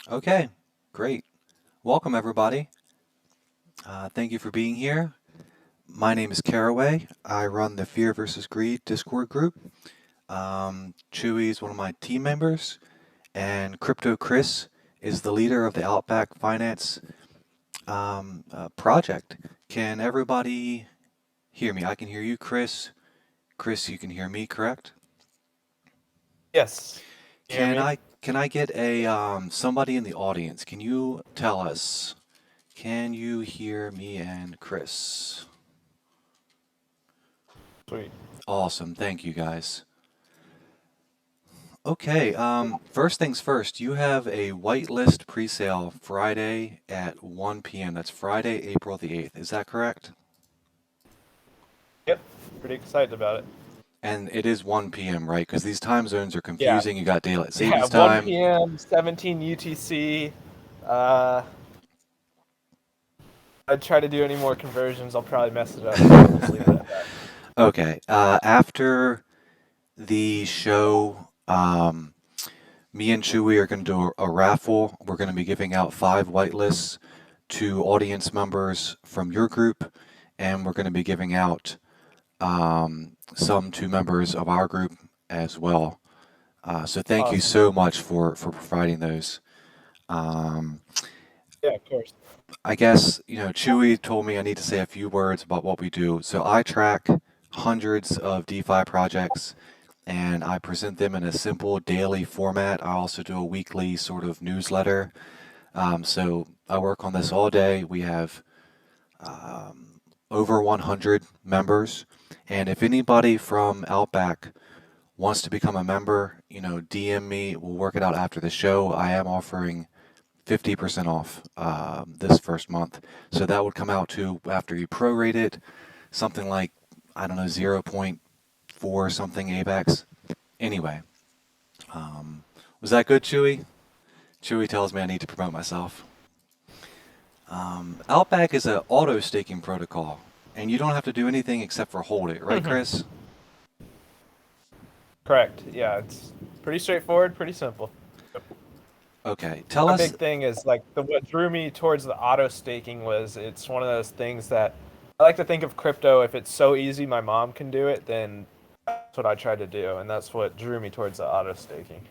Okay, great. Welcome, everybody. Thank you for being here. My name is Caraway. I run the Fear versus Greed Discord group. Chewy is one of my team members, and Crypto Chris is the leader of the Outback Finance project. Can everybody hear me? I can hear you, Chris. Chris, you can hear me, correct? Yes. You hear Can me? I get a somebody in the audience? Can you tell us? Can you hear me and Chris? Sweet. Awesome. Thank you guys. Okay, first things first, you have a whitelist presale Friday at 1 p.m. That's Friday, April the 8th. Is that correct? Yep. Pretty excited about it. And it is 1 p.m., right? Because these time zones are Yeah. confusing. You got daylight Yeah. savings 1 time. p.m. 17 UTC. Uh, I'd try to do any more conversions. I'll probably mess it up. So we'll just leave it at that. Okay, after the show, me and Chewy are going to do a raffle. We're going to be giving out 5 whitelists to audience members from your group, and we're going to be giving out some to members of our group as well. So thank you Awesome. so much for providing those. Um, Yeah, of course. I guess, Chewy told me I need to say a few words about what we do. So I track hundreds of DeFi projects and I present them in a simple daily format. I also do a weekly sort of newsletter. So I work on this all day. We have over 100 members. And if anybody from Outback wants to become a member, DM me. We'll work it out after the show. I am offering 50% off this first month. So that would come out to, after you prorate it, something like, I don't know, zero point 0.4 something AVAX. Anyway, was that good, Chewy? Chewy tells me I need to promote myself. Outback is an auto staking protocol, and you don't have to do anything except for hold it, right, Chris? Correct. Yeah, it's pretty straightforward, pretty simple. Okay, tell My us. big thing is like what drew me towards the auto staking was it's one of those things that I like to think of crypto. If it's so easy, my mom can do it, then that's what I try to do, and that's what drew me towards the auto staking.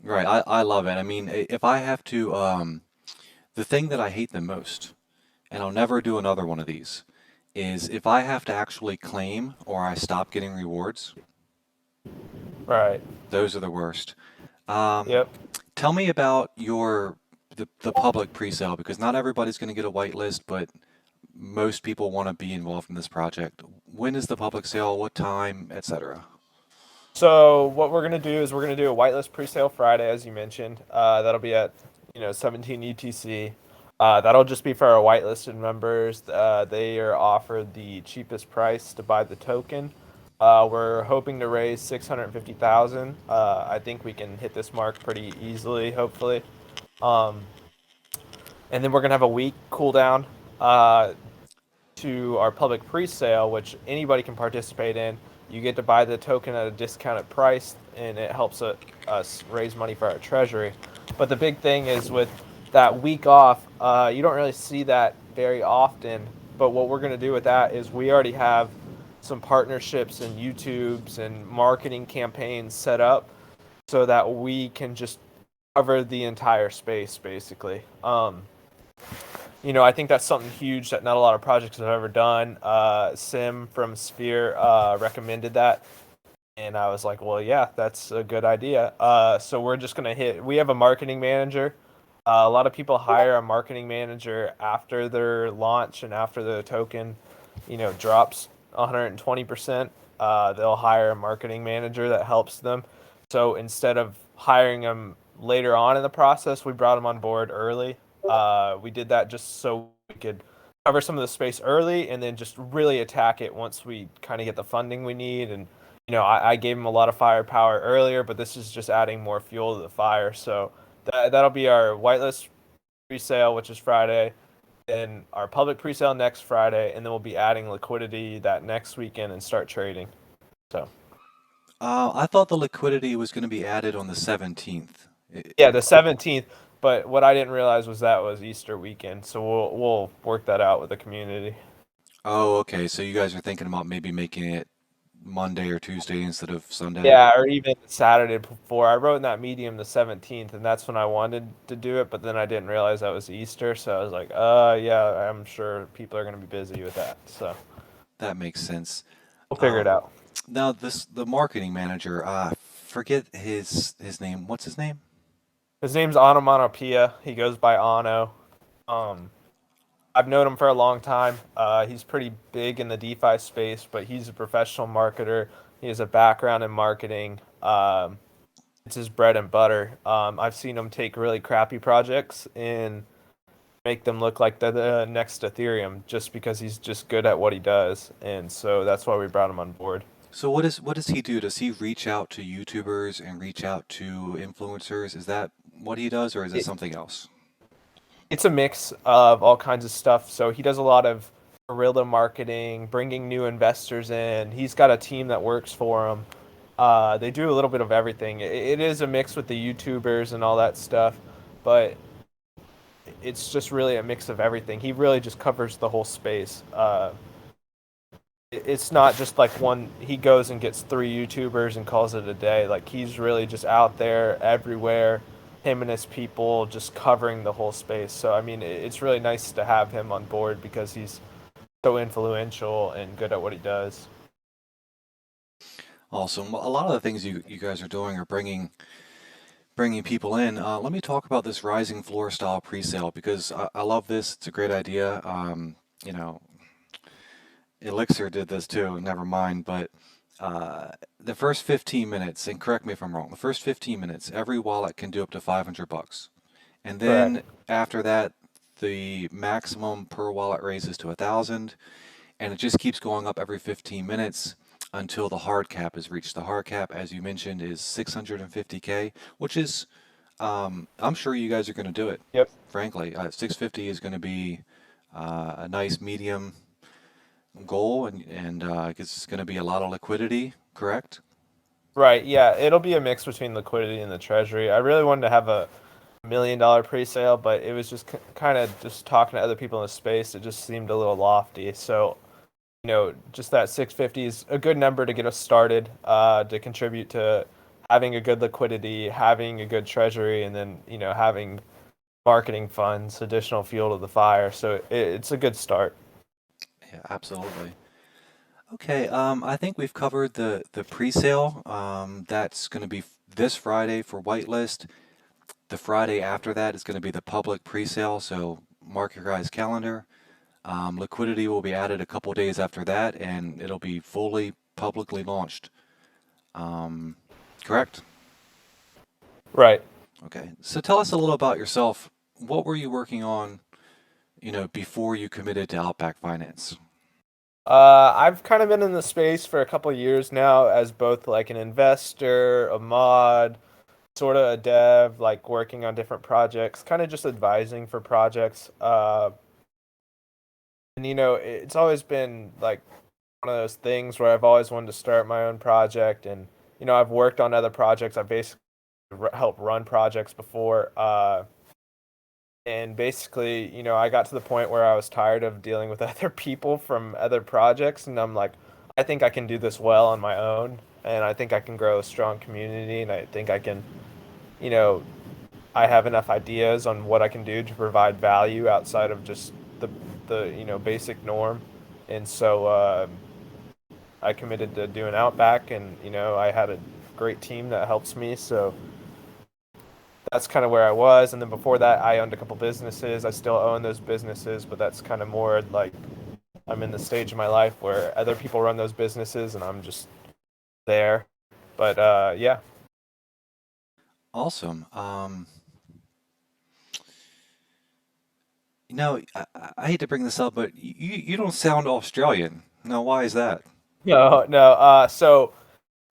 Right, I love it. I mean, if I have to, the thing that I hate the most, and I'll never do another one of these, is if I have to actually claim or I stop getting rewards. Right. Those are the worst. Um, Yep. Tell me about the public pre-sale because not everybody's going to get a whitelist, but most people want to be involved in this project. When is the public sale? What time, etc.? So what we're gonna do is we're gonna do a whitelist presale Friday, as you mentioned. That'll be at 17 UTC. That'll just be for our whitelisted members. They are offered the cheapest price to buy the token. We're hoping to raise 650,000. I think we can hit this mark pretty easily, hopefully. Um, and then we're gonna have a week cooldown uh, to our public pre-sale, which anybody can participate in. You get to buy the token at a discounted price, and it helps us raise money for our treasury. But the big thing is with that week off, you don't really see that very often. But what we're going to do with that is we already have some partnerships and YouTubes and marketing campaigns set up so that we can just cover the entire space basically. I think that's something huge that not a lot of projects have ever done. Sim from Sphere recommended that, and I was like, well, yeah, that's a good idea. So we're just gonna hit. We have a marketing manager. A lot of people hire a marketing manager after their launch and after the token, drops 120%. They'll hire a marketing manager that helps them. So instead of hiring them later on in the process, we brought them on board early. We did that just so we could cover some of the space early and then just really attack it once we kind of get the funding we need. And I gave them a lot of firepower earlier, but this is just adding more fuel to the fire. So that'll be our whitelist pre-sale, which is Friday, then our public pre-sale next Friday, and then we'll be adding liquidity that next weekend and start trading. So I thought the liquidity was going to be added on the 17th. I- Yeah, the 17th. But what I didn't realize was that was Easter weekend, so we'll work that out with the community. Oh, okay. So you guys are thinking about maybe making it Monday or Tuesday instead of Sunday? Yeah, or even Saturday before. I wrote in that medium the 17th, and that's when I wanted to do it, but then I didn't realize that was Easter, so I was like, yeah, I'm sure people are going to be busy with that. So That makes sense. we'll figure it Um, out. Now the marketing manager, forget his name. What's his name? His name's Onomatopoeia. He goes by Ano. Um, I've known him for a long time. He's pretty big in the DeFi space, but he's a professional marketer. He has a background in marketing. It's his bread and butter. I've seen him take really crappy projects and make them look like the next Ethereum just because he's just good at what he does. And so that's why we brought him on board. So what does he do? Does he reach out to YouTubers and reach out to influencers? Is that what he does, or is it It, something else? it's a mix of all kinds of stuff. So he does a lot of guerrilla marketing, bringing new investors in. He's got a team that works for him. They do a little bit of everything. It is a mix with the YouTubers and all that stuff, but it's just really a mix of everything. He really just covers the whole space. It's not just like one. He goes and gets three YouTubers and calls it a day. Like he's really just out there everywhere. Him and his people just covering the whole space. So I mean, it's really nice to have him on board because he's so influential and good at what he does. Awesome. Well, a lot of the things you guys are doing are bringing people in. Let me talk about this rising floor style presale because I love this. It's a great idea. You know, Elixir did this too. Never mind, but the first 15 minutes, and correct me if I'm wrong, the first 15 minutes, every wallet can do up to 500 bucks. And Correct. then after that, the maximum per wallet raises to 1,000, and it just keeps going up every 15 minutes until the hard cap is reached. The hard cap, as you mentioned, is 650K, which is, I'm sure you guys are going to do it. Yep. Frankly, 650 is going to be a nice medium goal, and it's going to be a lot of liquidity, correct? Right. Yeah. It'll be a mix between liquidity and the treasury. I really wanted to have a $1 million pre-sale, but it was just kind of just talking to other people in the space. It just seemed a little lofty. So just that 650 is a good number to get us started, to contribute to having a good liquidity, having a good treasury, and then, having marketing funds, additional fuel to the fire. So it's a good start. Yeah, absolutely. Okay, I think we've covered the pre-sale. That's going to be this Friday for whitelist. The Friday after that is going to be the public pre-sale, so mark your guys' calendar. Liquidity will be added a couple days after that, and it'll be fully publicly launched. Um, Correct? Right. Okay. So tell us a little about yourself. What were you working on, before you committed to Outback Finance? I've kind of been in the space for a couple of years now as both like an investor, a mod, sort of a dev, like working on different projects, kind of just advising for projects. And it's always been like one of those things where I've always wanted to start my own project, and I've worked on other projects. I've basically helped run projects before, and basically, I got to the point where I was tired of dealing with other people from other projects, and I'm like, I think I can do this well on my own, and I think I can grow a strong community, and I think I can, you know, I have enough ideas on what I can do to provide value outside of just the basic norm, and so I committed to doing Outback, and I had a great team that helps me, so that's kind of where I was. And then before that, I owned a couple businesses. I still own those businesses, but that's kind of more like I'm in the stage of my life where other people run those businesses, and I'm just there. But yeah. Awesome. I hate to bring this up, but you don't sound Australian. Now, why is that? No, no. So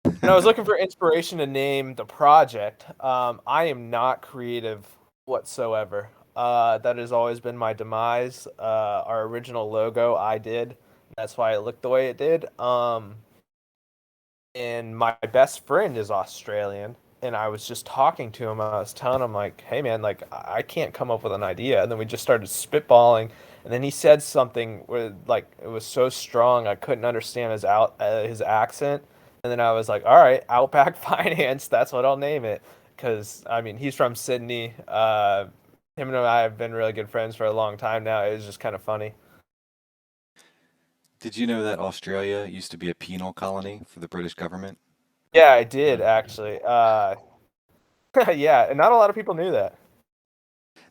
when I was looking for inspiration to name the project, I am not creative whatsoever. That has always been my demise. Our original logo, I did. That's why it looked the way it did. And my best friend is Australian. and I was just talking to him. I was telling him like, "Hey man, like I can't come up with an idea." And then we just started spitballing, and then he said something where like it was so strong I couldn't understand his accent. And then I was like, "All right, Outback Finance, that's what I'll name it." Because I mean, he's from Sydney. Him and I have been really good friends for a long time now. It was just kind of funny. Did you know that Australia used to be a penal colony for the British government? Yeah, I did actually. Yeah, and not a lot of people knew that.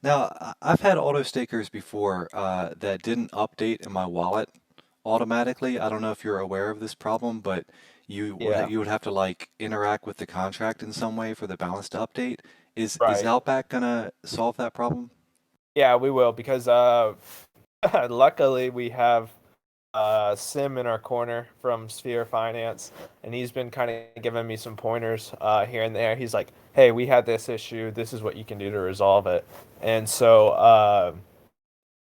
Now, I've had auto stickers before that didn't update in my wallet automatically. I don't know if you're aware of this problem, but Yeah, you would have to like interact with the contract in some way for the balance to update. Is right. Outback gonna solve that problem? Yeah, we will because luckily we have Sim in our corner from Sphere Finance, and he's been kind of giving me some pointers here and there. He's like, "Hey, we had this issue. This is what you can do to resolve it." And so,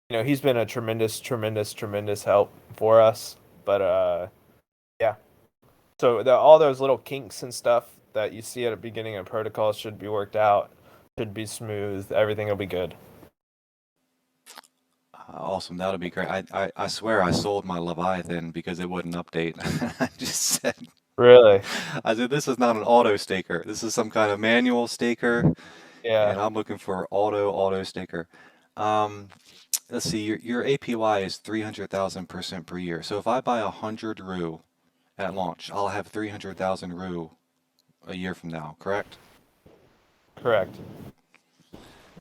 he's been a tremendous, tremendous, tremendous help for us. But yeah, so all those little kinks and stuff that you see at the beginning of protocols should be worked out, should be smooth. Everything will be good. Awesome, that'll be great. I swear I sold my Leviathan because it wouldn't update. I just said, Really? I said, this is not an auto staker. This is some kind of manual staker, Yeah. and I'm looking for auto staker. Um, let's see, your APY is 300,000% per year. So if I buy 100 RU at launch, I'll have 300,000 RU a year from now, correct? Correct.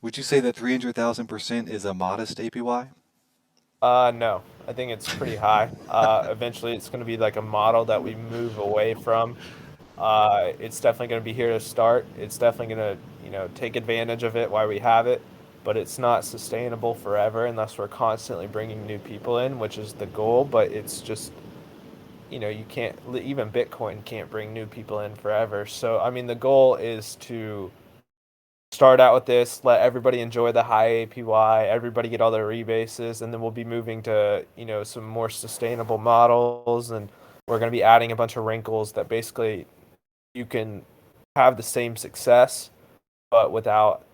Would you say that 300,000% is a modest APY? No, I think it's pretty high. Eventually, it's going to be like a model that we move away from. It's definitely going to be here to start. It's definitely going to, take advantage of it while we have it, but it's not sustainable forever unless we're constantly bringing new people in, which is the goal. But it's just, you can't, even Bitcoin can't bring new people in forever. So, I mean, the goal is to start out with this, let everybody enjoy the high APY, everybody get all their rebases, and then we'll be moving to, some more sustainable models, and we're going to be adding a bunch of wrinkles that basically you can have the same success but without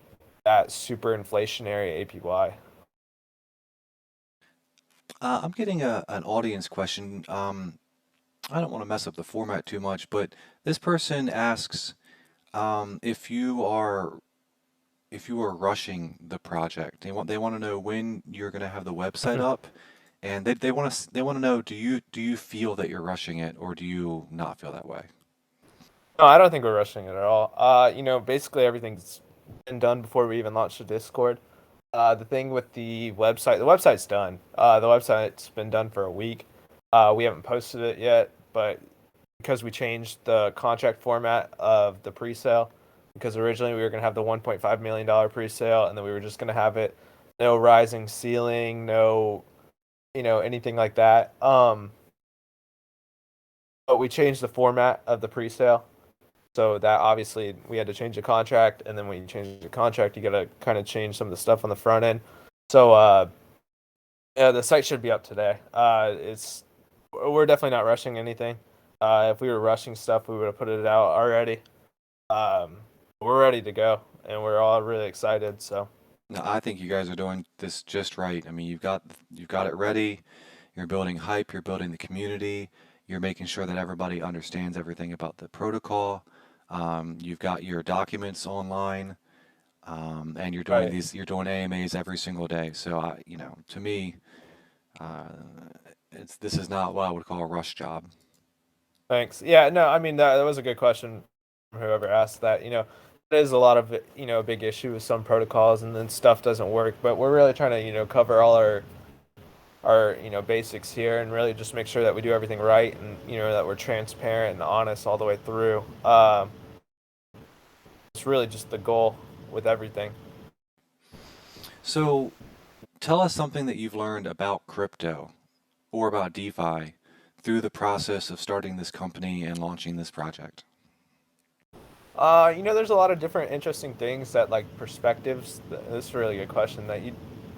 that super inflationary APY. I'm getting an audience question. I don't want to mess up the format too much, but this person asks if you are rushing the project. They want to know when you're going to have the website up, and they want to know do you feel that you're rushing it or do you not feel that way? No, I don't think we're rushing it at all. Basically everything's been done before we even launched the Discord. The thing with the website's done. The website's been done for a week. We haven't posted it yet, but because we changed the contract format of the pre-sale, because originally we were going to have the $1.5 million pre-sale, and then we were just going to have it no rising ceiling, no, anything like that. But we changed the format of the pre-sale. So that obviously we had to change the contract, and then when you change the contract, you got to kind of change some of the stuff on the front end. So yeah, the site should be up today. It's We're definitely not rushing anything. If we were rushing stuff, we would have put it out already. We're ready to go, and we're all really excited. So No, I think you guys are doing this just right. I mean, you've got it ready. You're building hype, you're building the community, you're making sure that everybody understands everything about the protocol. You've got your documents online, and right, you're doing AMAs every single day. So to me, uh, this is not what I would call a rush job. thanks. Yeah, no, I mean that was a good question from whoever asked that. It is a lot of a big issue with some protocols, and then stuff doesn't work. But we're really trying to cover all our basics here and really just make sure that we do everything right, and that we're transparent and honest all the way through. It's really just the goal with everything. So tell us something that you've learned about crypto or about DeFi through the process of starting this company and launching this project. There's a lot of different interesting things that like perspectives. This is a really good question that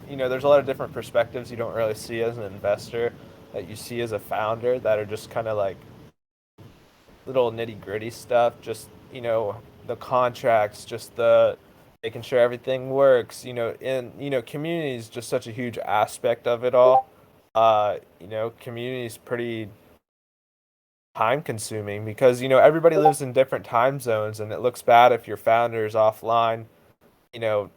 there's a lot of different perspectives you don't really see as an investor that you see as a founder that are just kind of like little nitty gritty stuff. Just the contracts, just the making sure everything works. And community is just such a huge aspect of it all. Community is pretty time consuming because everybody lives in different time zones, and it looks bad if your founder is offline. You know,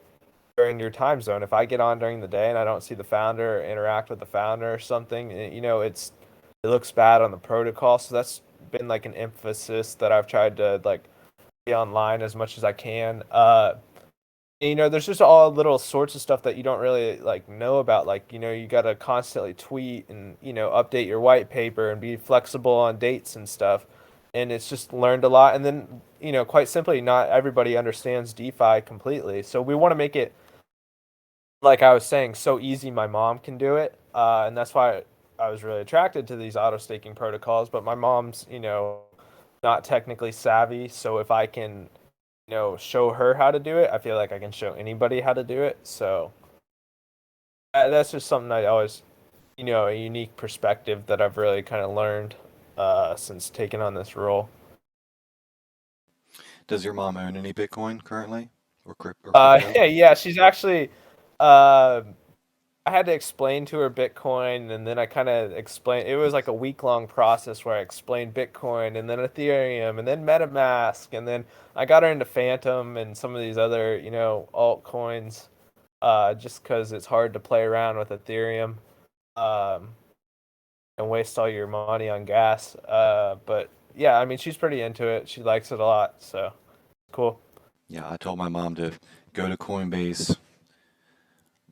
during your time zone. If I get on during the day and I don't see the founder or interact with the founder or something, it looks bad on the protocol. So that's been like an emphasis that I've tried to like be online as much as I can. There's just all little sorts of stuff that you don't really like know about. Like, you got to constantly tweet and, update your white paper and be flexible on dates and stuff. And it's just learned a lot. And then, quite simply, not everybody understands DeFi completely. So we want to make it, like I was saying, so easy my mom can do it. And that's why I was really attracted to these auto staking protocols. But my mom's, not technically savvy. So if I can, show her how to do it, I feel like I can show anybody how to do it. So that's just something I always, a unique perspective that I've really kind of learned since taking on this role. Does your mom own any Bitcoin currently, or crypto? Yeah, she's actually. Uh, I had to explain to her Bitcoin, and then I kind of explained. It was like a week-long process where I explained Bitcoin, and then Ethereum, and then MetaMask, and then I got her into Phantom and some of these other, altcoins, just because it's hard to play around with Ethereum, um, and waste all your money on gas. But yeah, I mean, she's pretty into it. She likes it a lot, so cool. Yeah, I told my mom to go to Coinbase,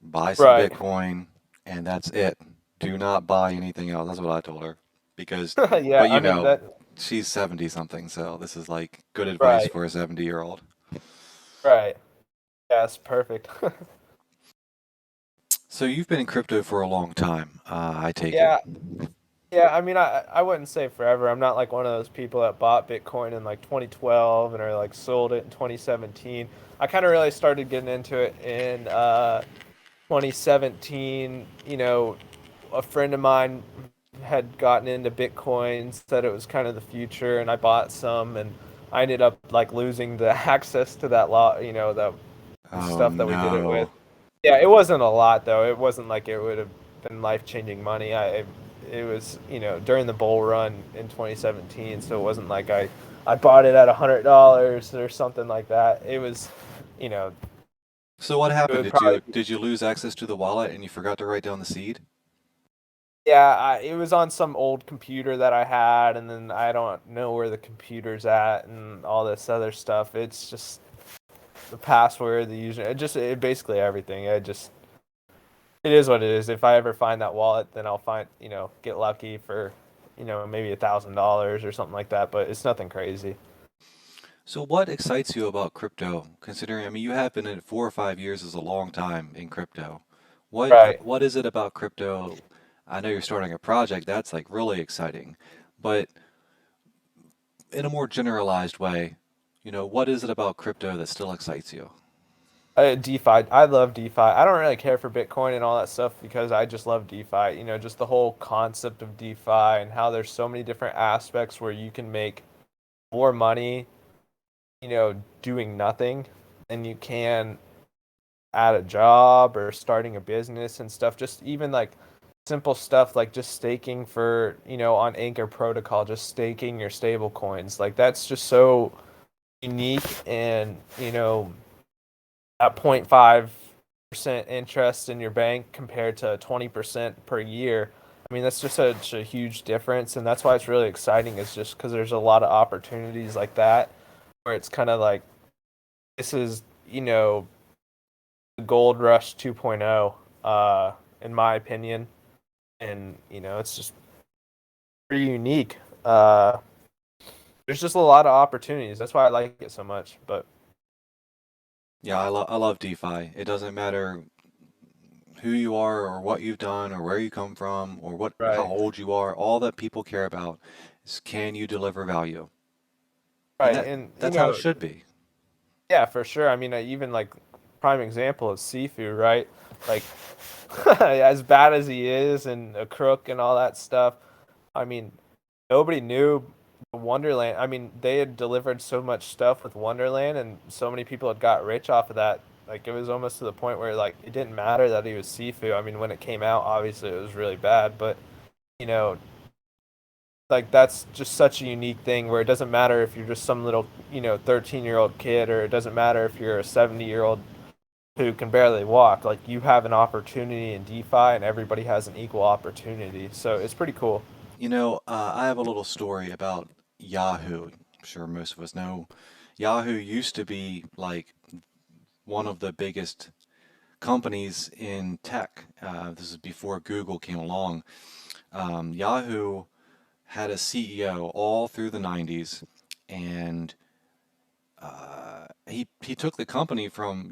buy some Right. Bitcoin, and that's it. Do not buy anything else. That's what I told her. Because, Yeah, but I mean that. she's 70 something, so this is like good advice Right. for a 70-year-old. Right. Yeah, it's perfect. So you've been in crypto for a long time, I take it. Yeah, yeah. I mean, I wouldn't say forever. I'm not like one of those people that bought Bitcoin in like 2012 and are like sold it in 2017. I kind of really started getting into it in 2017. A friend of mine had gotten into Bitcoin, said it was kind of the future, and I bought some, and I ended up like losing the access to that lot, that Oh stuff that we did it with. no. Yeah, it wasn't a lot though. It wasn't like it would have been life-changing money. It was, during the bull run in 2017, so it wasn't like I bought it at $100 or something like that. It was, you know, So what it happened? would Did probably you did you lose access to the wallet and you forgot to write down the seed? yeah, it was on some old computer that I had, and then I don't know where the computer's at and all this other stuff. It's just the password, the user, basically everything. It is what it is. If I ever find that wallet, then I'll get lucky for, maybe $1,000 or something like that. But it's nothing crazy. So what excites you about crypto? Considering, I mean, you have been in it 4 or 5 years is a long time in crypto. What Right. what is it about crypto? I know you're starting a project, that's like really exciting. But in a more generalized way, what is it about crypto that still excites you? DeFi. I love DeFi. I don't really care for Bitcoin and all that stuff because I just love DeFi. Just the whole concept of DeFi and how there's so many different aspects where you can make more money, doing nothing than you can at a job or starting a business and stuff. Just even like simple stuff like just staking for, on Anchor Protocol, just staking your stable coins. Like that's just so unique and, at 0.5% interest in your bank compared to 20% per year. I mean, that's just such a huge difference. And that's why it's really exciting, is just because there's a lot of opportunities like that where it's kind of like this is, the gold rush 2.0, in my opinion. And, it's just pretty unique. There's just a lot of opportunities. That's why I like it so much. But, Yeah, I love DeFi. It doesn't matter who you are or what you've done or where you come from or how right. old you are. All that people care about is can you deliver value? And Right. And, that's how it should be. yeah, for sure. I mean, even like prime example is Sifu, right? Like, as bad as he is and a crook and all that stuff, I mean, nobody knew Wonderland. I mean, they had delivered so much stuff with Wonderland, and so many people had got rich off of that. Like it was almost to the point where like it didn't matter that he was Sifu. I mean, when it came out, obviously it was really bad, but you know, like that's just such a unique thing where it doesn't matter if you're just some little 13-year-old kid, or it doesn't matter if you're a 70-year-old who can barely walk. Like you have an opportunity in DeFi, and everybody has an equal opportunity. So it's pretty cool. I have a little story about Yahoo. I'm sure most of us know Yahoo used to be like one of the biggest companies in tech. This is before Google came along. Yahoo had a CEO all through the 90s, and he took the company from,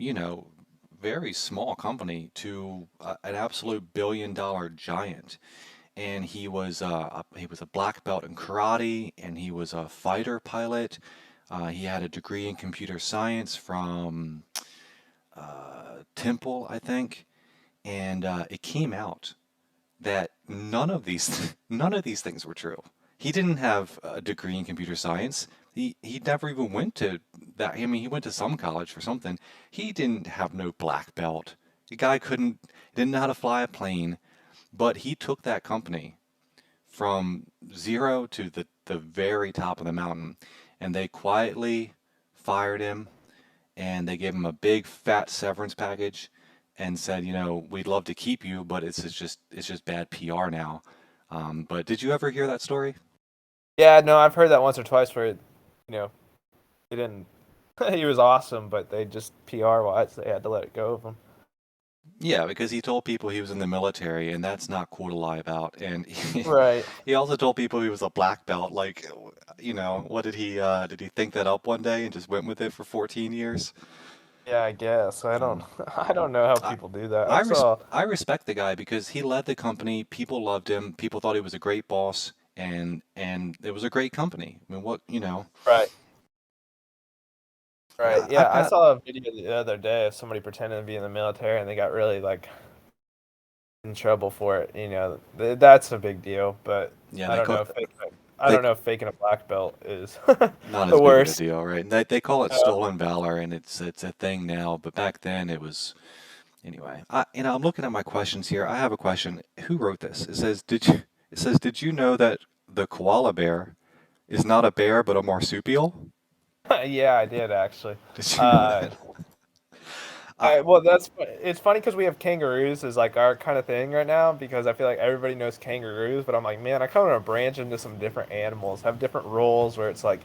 very small company to an absolute billion-dollar giant. And he was a black belt in karate, and he was a fighter pilot. He had a degree in computer science from Temple, I think, and it came out that none of these things were true. He didn't have a degree in computer science. He never even went to that. I mean, he went to some college for something. He didn't have no black belt. The guy didn't know how to fly a plane, but he took that company from zero to the very top of the mountain, and they quietly fired him, and they gave him a big fat severance package and said, we'd love to keep you, but it's just bad PR now. But did you ever hear that story? Yeah, no, I've heard that once or twice where, they didn't. He was awesome, but they just PR wise, they had to let it go of him. Yeah, because he told people he was in the military, and that's not cool to lie about. And Right. he also told people he was a black belt. Like, what did he think that up one day and just went with it for 14 years? Yeah, I guess. I don't. Um, I don't know how I, people do that. I saw. I respect the guy because he led the company. People loved him. People thought he was a great boss, and it was a great company. I mean, Right. Right. I've Yeah, I got saw a video the other day of somebody pretending to be in the military, and they got really like in trouble for it. That's a big deal. But yeah, I don't know if I they don't know if faking a black belt is not the as big of a worst. deal, right? They call it Uh, stolen valor, and it's a thing now, but back then it was anyway. I'm looking at my questions here. I have a question. Who wrote this? It says, did you know that the koala bear is not a bear but a marsupial? yeah, I did actually. Did you know Uh, that? I, well, it's funny because we have kangaroos as like our kind of thing right now because I feel like everybody knows kangaroos, but I'm like, man, I kind of want to branch into some different animals, have different roles where it's like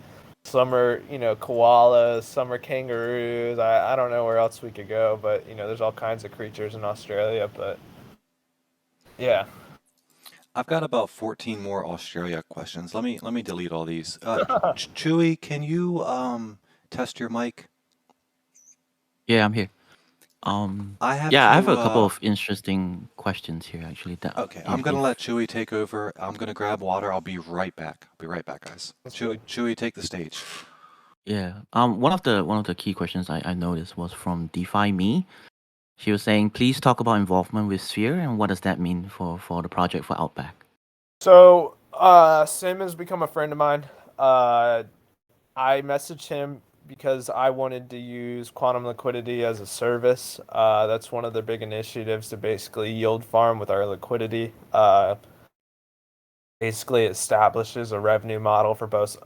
some are koalas, some are kangaroos. I don't know where else we could go, but there's all kinds of creatures in Australia. But yeah, I've got about 14 more Australia questions. Let me delete all these. Chewy, can you test your mic? Yeah, I'm here. I have Yeah, I have to a couple of interesting questions here actually that Okay, I'm gonna let if Chewy take over. I'm gonna grab water. I'll be right back. I'll be right back, guys. that's good. Chewy, take the stage. yeah, one of the key questions I noticed was from DeFi Me. She was saying, please talk about involvement with Sphere and what does that mean for the project for Outback. So Sim has become a friend of mine. Uh, I messaged him because I wanted to use quantum liquidity as a service. That's one of their big initiatives to basically yield farm with our liquidity. Basically establishes a revenue model for both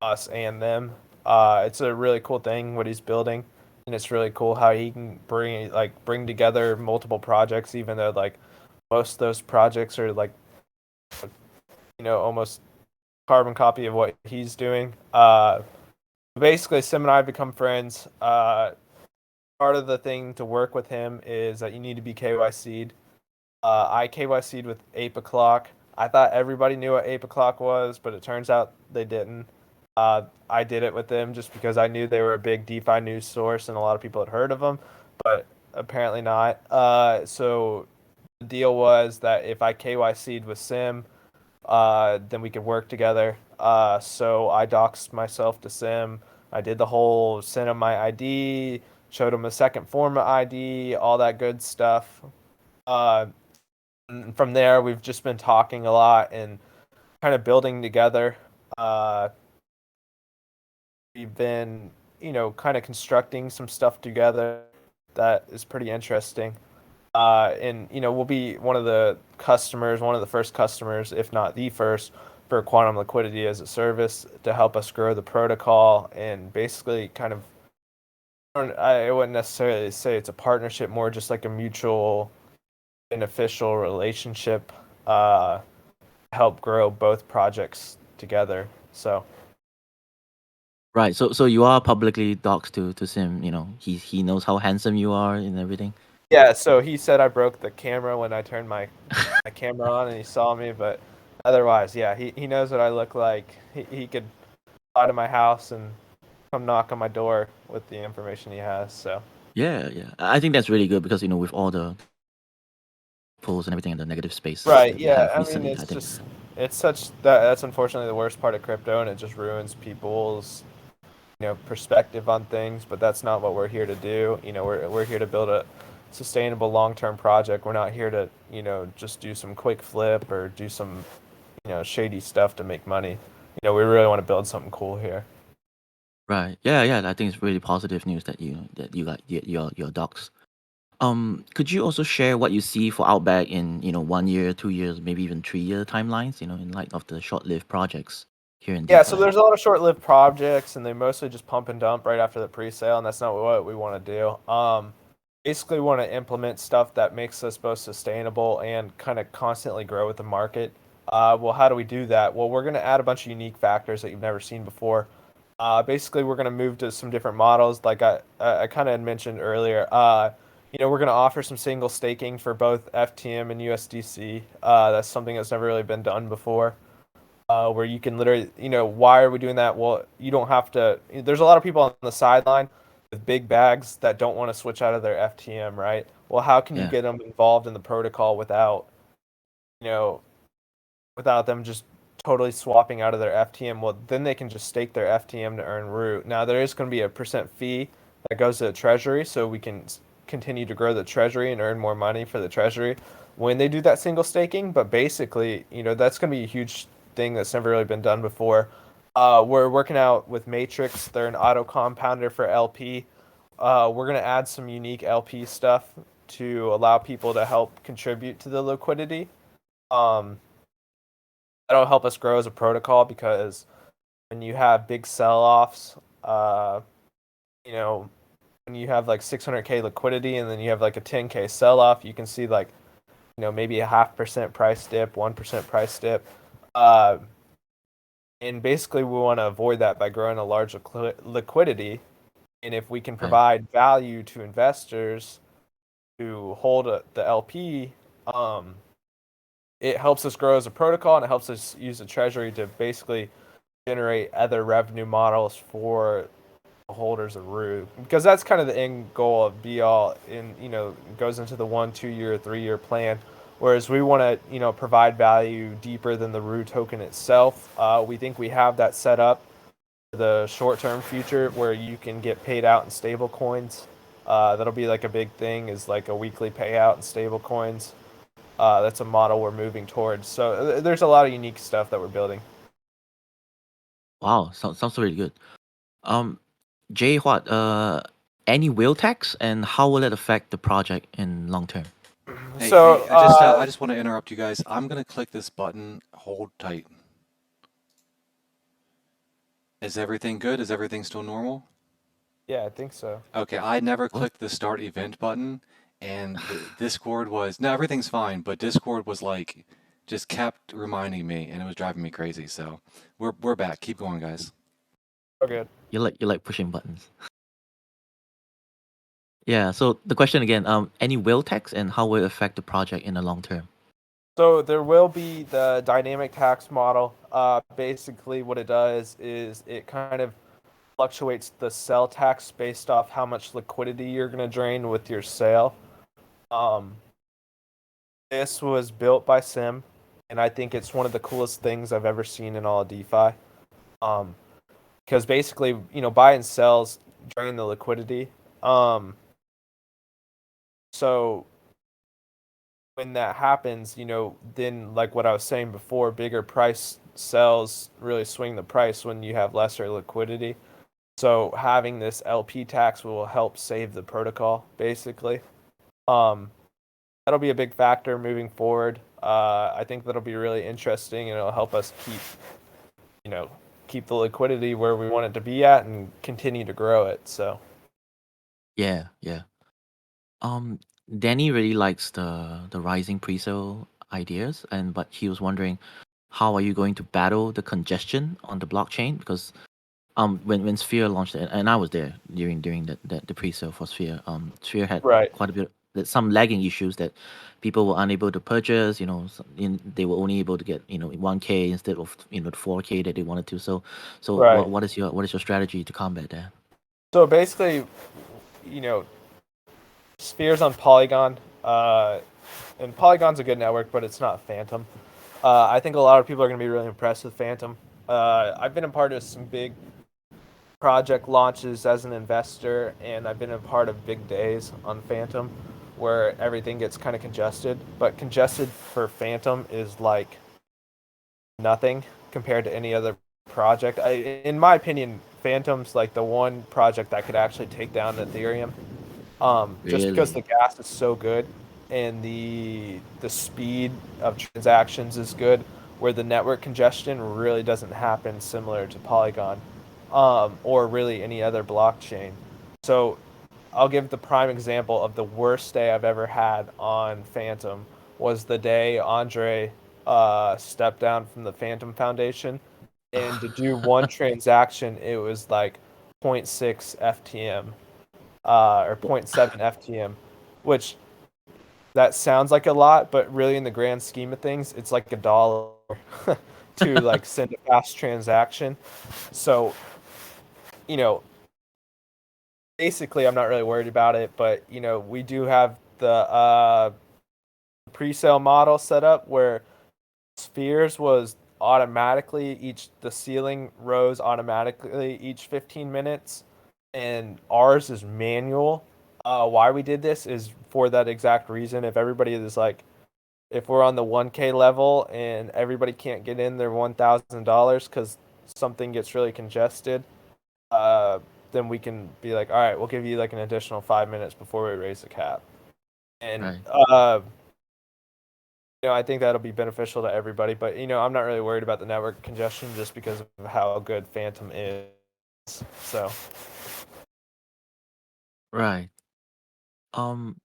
us and them. It's a really cool thing what he's building, and it's really cool how he can bring together multiple projects, even though like most of those projects are like almost carbon copy of what he's doing. Basically, Sim and I have become friends. Part of the thing to work with him is that you need to be KYC'd. I KYC'd with Ape O'Clock. I thought everybody knew what Ape O'Clock was, but it turns out they didn't. I did it with them just because I knew they were a big DeFi news source and a lot of people had heard of them, but apparently not. So the deal was that if I KYC'd with Sim, then we could work together. So I doxed myself to Sim. I did the whole sent him my ID, showed him a second form of ID, all that good stuff. Uh, and from there, we've just been talking a lot and kind of building together. Uh, we've been, kind of constructing some stuff together that is pretty interesting. And we'll be one of the customers, one of the first customers, if not the first, for quantum liquidity as a service to help us grow the protocol and basically kind of, I wouldn't necessarily say it's a partnership, more just like a mutual beneficial relationship, help grow both projects together. So Right. So you are publicly doxed to Sim. He knows how handsome you are and everything. yeah, so he said I broke the camera when I turned my camera on and he saw me, but otherwise, yeah, he knows what I look like. He could fly to my house and come knock on my door with the information he has. So Yeah, yeah. I think that's really good because with all the polls and everything and the negative space right, that we yeah, have I mean recently, I think. it's such that's unfortunately the worst part of crypto, and it just ruins people's perspective on things. But that's not what we're here to do. We're here to build a sustainable long-term project. We're not here to just do some quick flip or do some shady stuff to make money. We really want to build something cool here. Right. Yeah, yeah. I think it's really positive news that you got your docs. Could you also share what you see for Outback in 1 year, 2 years, maybe even 3 year timelines? In light of the short-lived projects here in Yeah, so DeFi. there's a lot of short-lived projects, and they mostly just pump and dump right after the pre-sale, and that's not what we want to do. Basically, we want to implement stuff that makes us both sustainable and kind of constantly grow with the market. Well, how do we do that? Well, we're going to add a bunch of unique factors that you've never seen before. Basically, we're going to move to some different models, like I kind of mentioned earlier. We're going to offer some single staking for both FTM and USDC. That's something that's never really been done before, where you can literally, why are we doing that? Well, you don't have to. There's a lot of people on the sideline with big bags that don't want to switch out of their FTM, right? Well, how can you Yeah. get them involved in the protocol without, you know, without them just totally swapping out of their FTM? Well, then they can just stake their FTM to earn root. Now, there is going to be a percent fee that goes to the treasury, so we can continue to grow the treasury and earn more money for the treasury when they do that single staking. But basically, that's going to be a huge thing that's never really been done before. We're working out with Matrix. They're an auto compounder for LP. We're going to add some unique LP stuff to allow people to help contribute to the liquidity. Um, that'll help us grow as a protocol because when you have big sell-offs, you know, when you have like 600K liquidity and then you have like a 10K sell-off, you can see like, maybe a 0.5% price dip, 1% price dip. Uh, and basically, we want to avoid that by growing a large liquidity. And if we can Right. provide value to investors who hold the LP, it helps us grow as a protocol and it helps us use the treasury to basically generate other revenue models for holders of root, because that's kind of the end goal of be all in, goes into the 1 2 year 3 year plan, whereas we want to provide value deeper than the root token itself. We think we have that set up for the short-term future where you can get paid out in stable coins. That'll be like a big thing, is like a weekly payout in stable coins. That's a model we're moving towards, so there's a lot of unique stuff that we're building. Wow. Sounds really good. Um, Jay, any whale tax and how will it affect the project in long term? Hey, So I just want to interrupt you guys. I'm gonna click this button. Hold tight. Is everything good? Is everything still normal? yeah, I think so. Okay, I never What? clicked the start event button, and the Discord was no, everything's fine, but Discord was like just kept reminding me, and it was driving me crazy. So we're back. Keep going, guys. Oh, good. You like pushing buttons. Yeah. So the question again, any whale tax and how will it affect the project in the long term? So there will be the dynamic tax model. Basically, what it does is it kind of fluctuates the sell tax based off how much liquidity you're going to drain with your sale. Um, this was built by Sim, and I think it's one of the coolest things I've ever seen in all of DeFi. Um, because basically, buy and sells drain the liquidity. Um, so when that happens, then like what I was saying before, bigger price sells really swing the price when you have lesser liquidity. So having this LP tax will help save the protocol, basically. Um, that'll be a big factor moving forward. I think that'll be really interesting, and it'll help us you know, keep the liquidity where we want it to be at and continue to grow it. So Yeah, yeah. Um, Danny really likes the rising pre-sale ideas, and but he was wondering how are you going to battle the congestion on the blockchain? Because when Sphere launched it, and I was there during the pre-sale for Sphere, Sphere had right, quite a bit some lagging issues that people were unable to purchase. They were only able to get 1K instead of the 4K that they wanted to. So right. what is your strategy to combat that? So basically, you know, Sphere's on Polygon, and Polygon's a good network, but it's not Phantom. I think a lot of people are going to be really impressed with Phantom. I've been a part of some big project launches as an investor, and I've been a part of big days on Phantom where everything gets kind of congested. But congested for Phantom is like nothing compared to any other project. In my opinion, Phantom's like the one project that could actually take down Ethereum, just because the Really? gas is so good and the speed of transactions is good, where the network congestion really doesn't happen similar to Polygon, or really any other blockchain. So I'll give the prime example of the worst day I've ever had on Phantom was the day Andre stepped down from the Phantom Foundation, and to do one transaction, it was like zero point 0.6 FTM, or zero point 0.7 FTM, which that sounds like a lot, but really in the grand scheme of things, it's like $1 to like send a fast transaction. So, you know, basically I'm not really worried about it, but we do have the pre-sale model set up where Spheres was automatically the ceiling rose automatically each 15 minutes, and ours is manual. Why we did this is for that exact reason. If everybody is like, if we're on the 1K level and everybody can't get in their $1,000 because something gets really congested, uh, then we can be like, all right, we'll give you like an additional 5 minutes before we raise the cap. And Right. I think that'll be beneficial to everybody. But I'm not really worried about the network congestion just because of how good Phantom is. So Right. Um,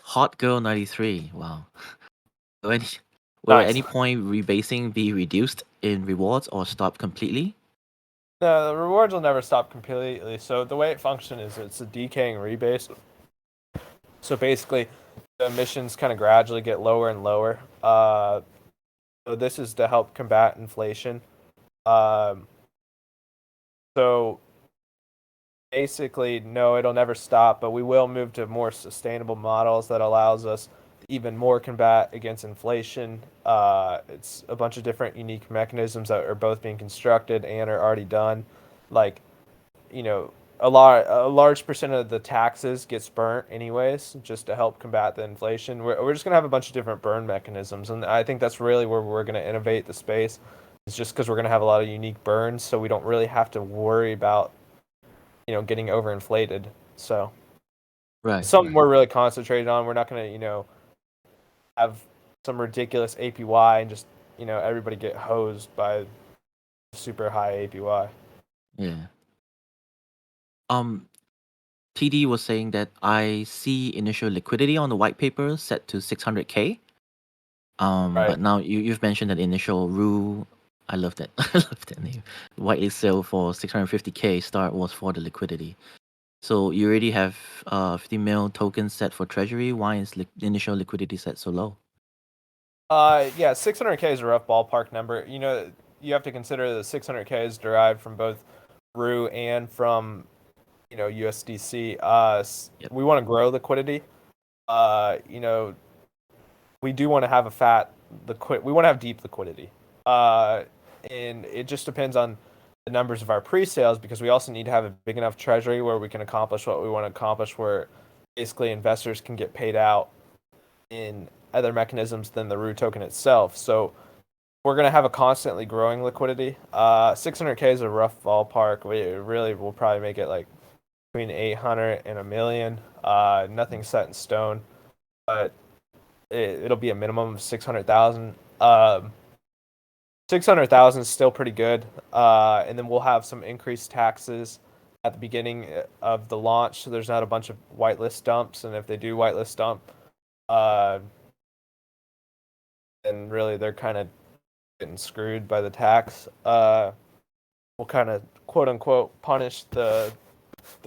Hot Girl 93. Wow. Will any, will at nice. any point rebasing be reduced in rewards or stop completely? No, the rewards will never stop completely. So the way it functions is it's a decaying rebase. So basically, the emissions kind of gradually get lower and lower. So this is to help combat inflation. Um, so basically, no, it'll never stop, but we will move to more sustainable models that allows us even more combat against inflation. It's a bunch of different unique mechanisms that are both being constructed and are already done. Like, a large percent of the taxes gets burnt anyways, just to help combat the inflation. We're just gonna have a bunch of different burn mechanisms, and I think that's really where we're gonna innovate the space. It's just because we're gonna have a lot of unique burns, so we don't really have to worry about getting overinflated. So Right, something right. we're really concentrated on. We're not gonna have some ridiculous APY and just everybody get hosed by super high APY. Yeah. Um, TD was saying that I see initial liquidity on the white paper set to 600K. Right. But now you've mentioned that initial rule. I love that. I love that name. White sale for 650K start was for the liquidity. So you already have 50 mil tokens set for treasury. Why is initial liquidity set so low? Yeah, 600K is a rough ballpark number. You have to consider the 600K is derived from both RU and from USDC. Yep. We want to grow liquidity. Uh, you know, we do want to have we want to have deep liquidity. Uh, and it just depends on the numbers of our pre-sales, because we also need to have a big enough treasury where we can accomplish what we want to accomplish, where basically investors can get paid out in other mechanisms than the RU token itself. So we're gonna have a constantly growing liquidity. 600K is a rough ballpark. We really will probably make it like between 800 and a million. Nothing set in stone, but it'll be a minimum of 600,000. 600,000 is still pretty good. And then we'll have some increased taxes at the beginning of the launch, so there's not a bunch of whitelist dumps. And if they do whitelist dump, then really they're kind of getting screwed by the tax. We'll kind of quote unquote punish the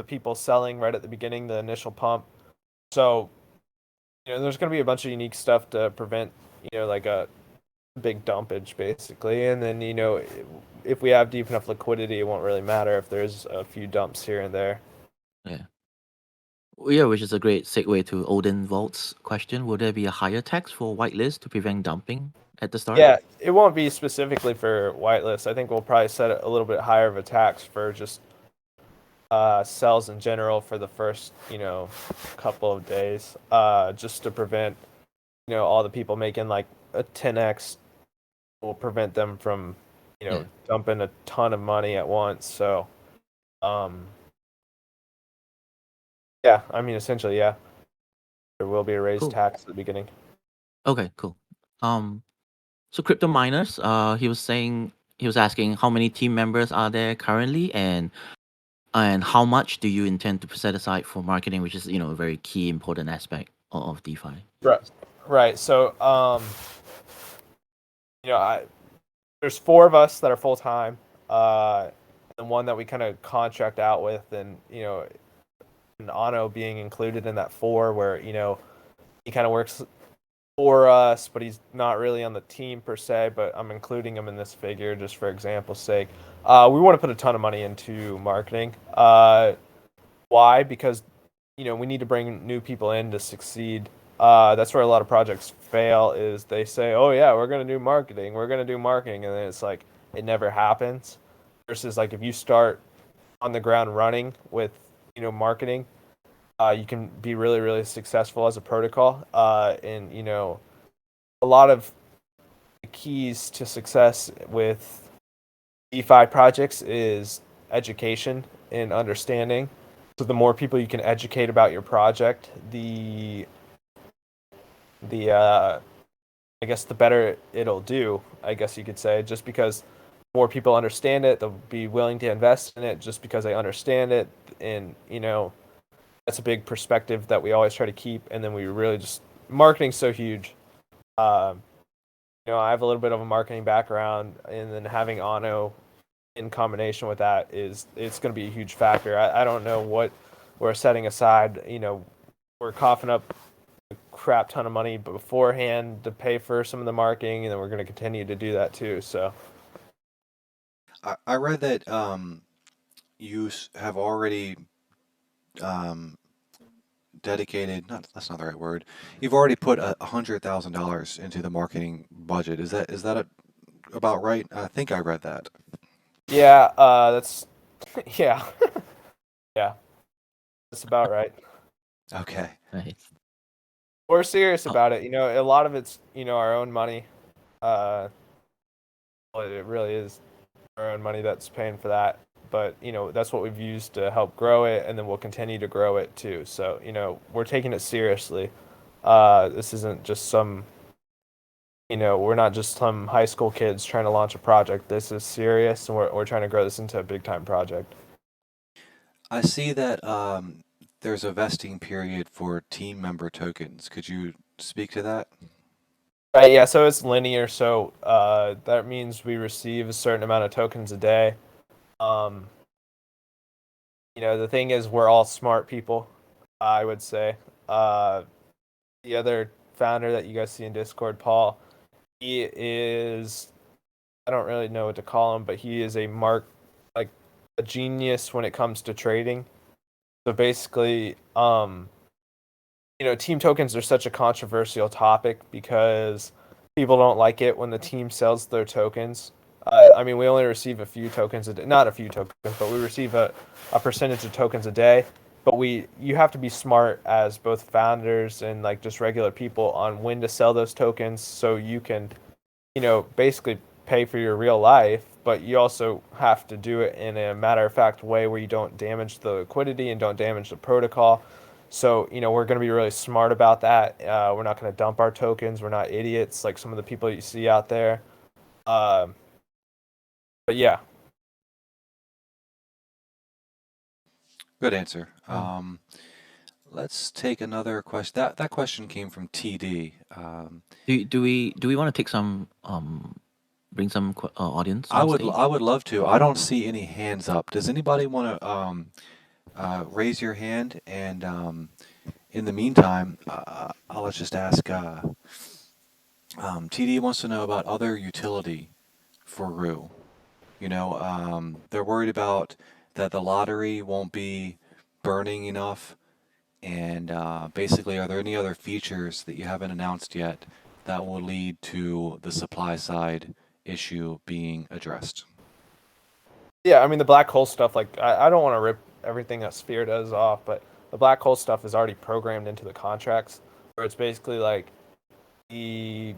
people selling right at the beginning, the initial pump. So there's going to be a bunch of unique stuff to prevent like a big dumpage basically. And then if we have deep enough liquidity, it won't really matter if there's a few dumps here and there. Yeah. Well, yeah, which is a great segue to Odin Volt's question. Will there be a higher tax for whitelist to prevent dumping at the start? Yeah, it won't be specifically for whitelist. I think we'll probably set a little bit higher of a tax for just cells in general for the first couple of days, just to prevent all the people making like a 10x. Will prevent them from Yeah. dumping a ton of money at once. So yeah, I mean essentially, yeah, there will be a raised Cool. tax at the beginning. Okay, cool. So crypto miners, he was asking how many team members are there currently, and how much do you intend to set aside for marketing, which is a very key important aspect of DeFi. Right. So there's 4 of us that are full time, and one that we kind of contract out with, and and Ano being included in that 4, where he kind of works for us, but he's not really on the team per se. But I'm including him in this figure just for example's sake. We want to put a ton of money into marketing. Why? Because we need to bring new people in to succeed. That's where a lot of projects fail. Is they say, "Oh yeah, we're gonna do marketing. We're gonna do marketing," and then it's like it never happens. Versus like if you start on the ground running with marketing, you can be really really successful as a protocol. And a lot of the keys to success with DeFi projects is education and understanding. So the more people you can educate about your project, the I guess the better it'll do, I guess you could say, just because more people understand it, they'll be willing to invest in it just because they understand it. And that's a big perspective that we always try to keep. And then we really just marketing's so huge. I have a little bit of a marketing background, and then having Ano in combination with that it's going to be a huge factor. I don't know what we're setting aside. We're coughing up a crap ton of money beforehand to pay for some of the marketing, and then we're going to continue to do that too. So I read that you have already dedicated, not that's not the right word. You've already put $100,000 into the marketing budget. Is that about right? I think I read that. yeah, that's yeah, yeah, that's about right. Okay. Nice. We're serious Oh, about it. A lot of it's our own money. Well, it really is our own money that's paying for that. But that's what we've used to help grow it, and then we'll continue to grow it too. So we're taking it seriously. This isn't just some we're not just some high school kids trying to launch a project. This is serious, and we're trying to grow this into a big time project. I see that there's a vesting period for team member tokens. Could you speak to that? Right, yeah, so it's linear. So that means we receive a certain amount of tokens a day. Um, the thing is, we're all smart people, I would say. The other founder that you guys see in Discord, Paul, he is, I don't really know what to call him, but he is like a genius when it comes to trading. So basically, team tokens are such a controversial topic because people don't like it when the team sells their tokens. I mean, we only receive a few tokens a day, not a few tokens, but we receive a percentage of tokens a day. But you have to be smart as both founders and like just regular people on when to sell those tokens, so you can, basically pay for your real life, but you also have to do it in a matter of fact way where you don't damage the liquidity and don't damage the protocol. So, we're going to be really smart about that. We're not going to dump our tokens. We're not idiots like some of the people you see out there. Um, but yeah. Good answer. Mm. Let's take another question. That question came from TD. Do we want to take some bring some audience I on would stage? I would love to. I don't see any hands up. Does anybody want to raise your hand? And in the meantime, let's just ask. TD wants to know about other utility for Rue. They're worried about that the lottery won't be burning enough. And basically, are there any other features that you haven't announced yet that will lead to the supply side issue being addressed? Yeah, I mean the black hole stuff. Like I don't want to rip everything that Sphere does off, but the black hole stuff is already programmed into the contracts, where it's basically like the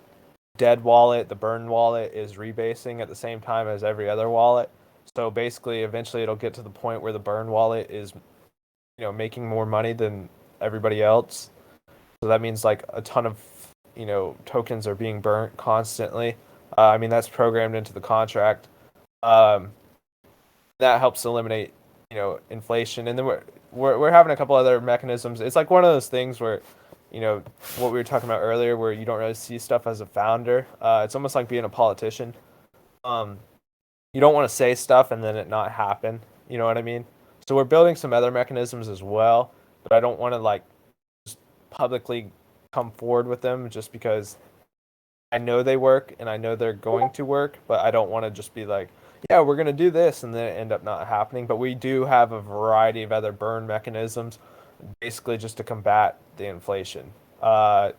dead wallet, the burn wallet is rebasing at the same time as every other wallet. So basically, eventually, it'll get to the point where the burn wallet is, making more money than everybody else. So that means like a ton of, tokens are being burnt constantly. I mean that's programmed into the contract. Um, that helps eliminate inflation, and then we're having a couple other mechanisms. It's like one of those things where what we were talking about earlier, where you don't really see stuff as a founder. It's almost like being a politician. um you don't want to say stuff and then it not happen, you know what I mean? So we're building some other mechanisms as well, but I don't want to like just publicly come forward with them just because I know they work and I know they're going to work, but I don't want to just be like, yeah, we're going to do this and then it end up not happening. But we do have a variety of other burn mechanisms, basically just to combat the inflation. Uh,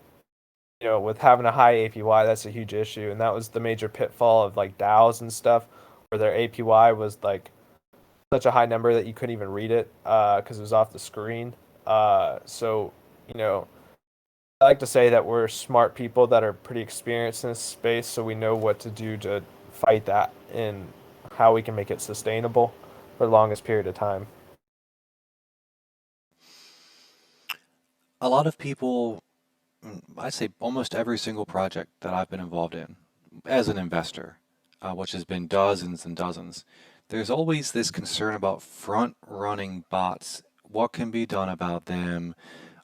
with having a high APY, that's a huge issue, and that was the major pitfall of like DAOs and stuff, where their APY was like such a high number that you couldn't even read it because it was off the screen. So you know, I like to say that we're smart people that are pretty experienced in this space, so we know what to do to fight that and how we can make it sustainable for the longest period of time. A lot of people, I'd say almost every single project that I've been involved in as an investor, which has been dozens and dozens, there's always this concern about front running bots. What can be done about them?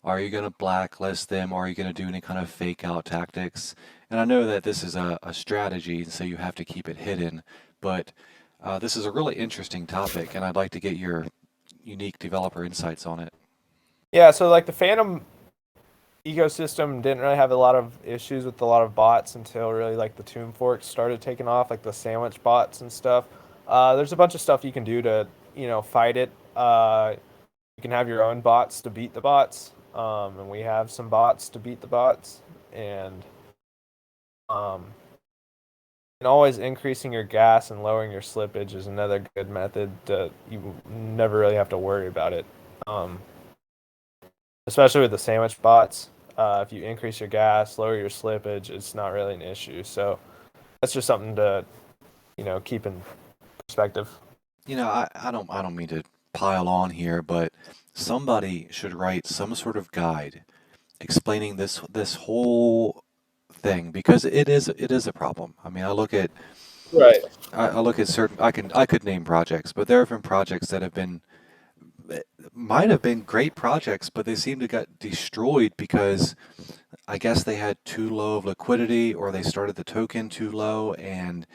Are you going to blacklist them? Are you going to do any kind of fake out tactics? And I know that this is a strategy, so you have to keep it hidden, but this is a really interesting topic, and I'd like to get your unique developer insights on it. Yeah, so like the Phantom ecosystem didn't really have a lot of issues with a lot of bots until really like the Tomb Forks started taking off, like the sandwich bots and stuff. There's a bunch of stuff you can do to fight it. You can have your own bots to beat the bots, and we have some bots to beat the bots, um, and always increasing your gas and lowering your slippage is another good method. You never really have to worry about it. Um, Especially with the sandwich bots. If you increase your gas, lower your slippage, it's not really an issue. So that's just something to keep in perspective. I don't mean to pile on here, but somebody should write some sort of guide explaining this whole thing because it is a problem. I mean, Right. I look at certain I could name projects, but there have been projects that have been might have been great projects, but they seem to get destroyed because I guess they had too low of liquidity or they started the token too low, and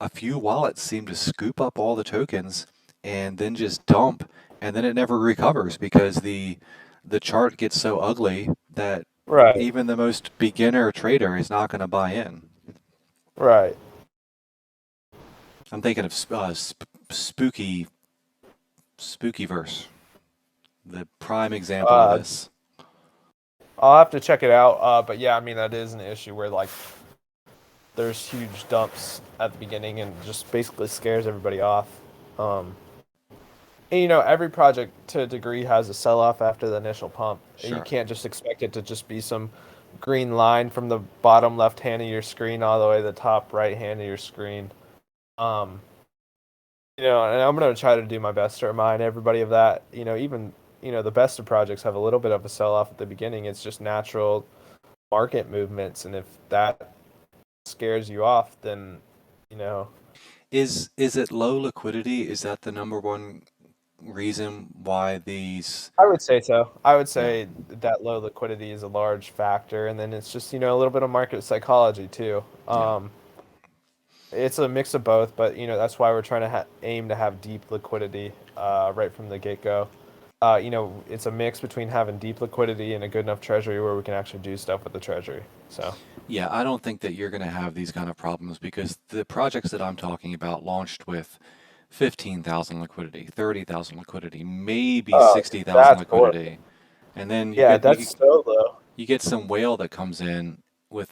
a few wallets seem to scoop up all the tokens and then just dump, and then it never recovers because the chart gets so ugly that Right. even the most beginner trader is not going to buy in. Right. I'm thinking of spooky verse, the prime example of Uh, this. I'll have to check it out. But yeah, I mean that is an issue where like there's huge dumps at the beginning and just basically scares everybody off. Um, and every project to a degree has a sell off after the initial pump. You Sure. can't just expect it to just be some green line from the bottom left hand of your screen all the way to the top right hand of your screen. And I'm gonna try to do my best to remind everybody of that. Even the best of projects have a little bit of a sell off at the beginning. It's just natural market movements, and if that scares you off, then you know Is it low liquidity? Is that the number one reason why these? I would say so. I would Yeah, say that low liquidity is a large factor, and then it's just a little bit of market psychology too. yeah. It's a mix of both, but that's why we're trying to aim to have deep liquidity right from the get go. It's a mix between having deep liquidity and a good enough treasury where we can actually do stuff with the treasury. So Yeah, I don't think that you're going to have these kind of problems because the projects that I'm talking about launched with 15,000 liquidity, 30,000 liquidity, maybe 60,000 that's horrible. liquidity. And then Yeah, that's so low. you get some whale that comes in with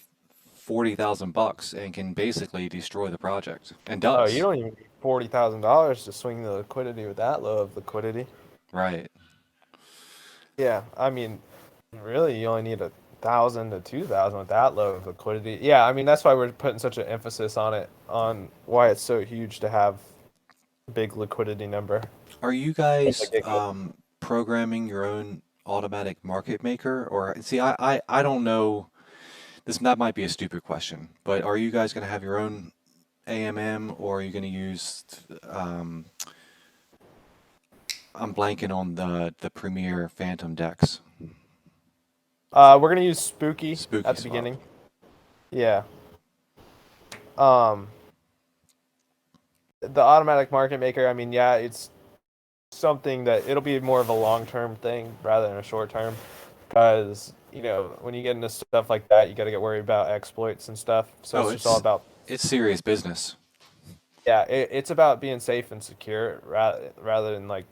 40,000 bucks and can basically destroy the project and Oh, you does. don't even need $40,000 to swing the liquidity with that low of liquidity. Right. Yeah, I mean, really, you only need 1,000 to 2,000 with that low of liquidity. Yeah, I mean that's why we're putting such an emphasis on it, on why it's so huge to have a big liquidity number. Are you From the guys get-go. programming your own automatic market maker? Or see, I don't know. That might be a stupid question, but are you guys going to have your own AMM or are you going to use? I'm blanking on the Premier Phantom decks. We're gonna use Spooky Spooky at the swap. beginning. Yeah. Um, the automatic market maker. I mean, yeah, it's something that it'll be more of a long-term thing rather than a short-term, because when you get into stuff like that, you got to get worried about exploits and stuff. So Oh, it's just all about it's serious business. yeah, it's about being safe and secure rather than like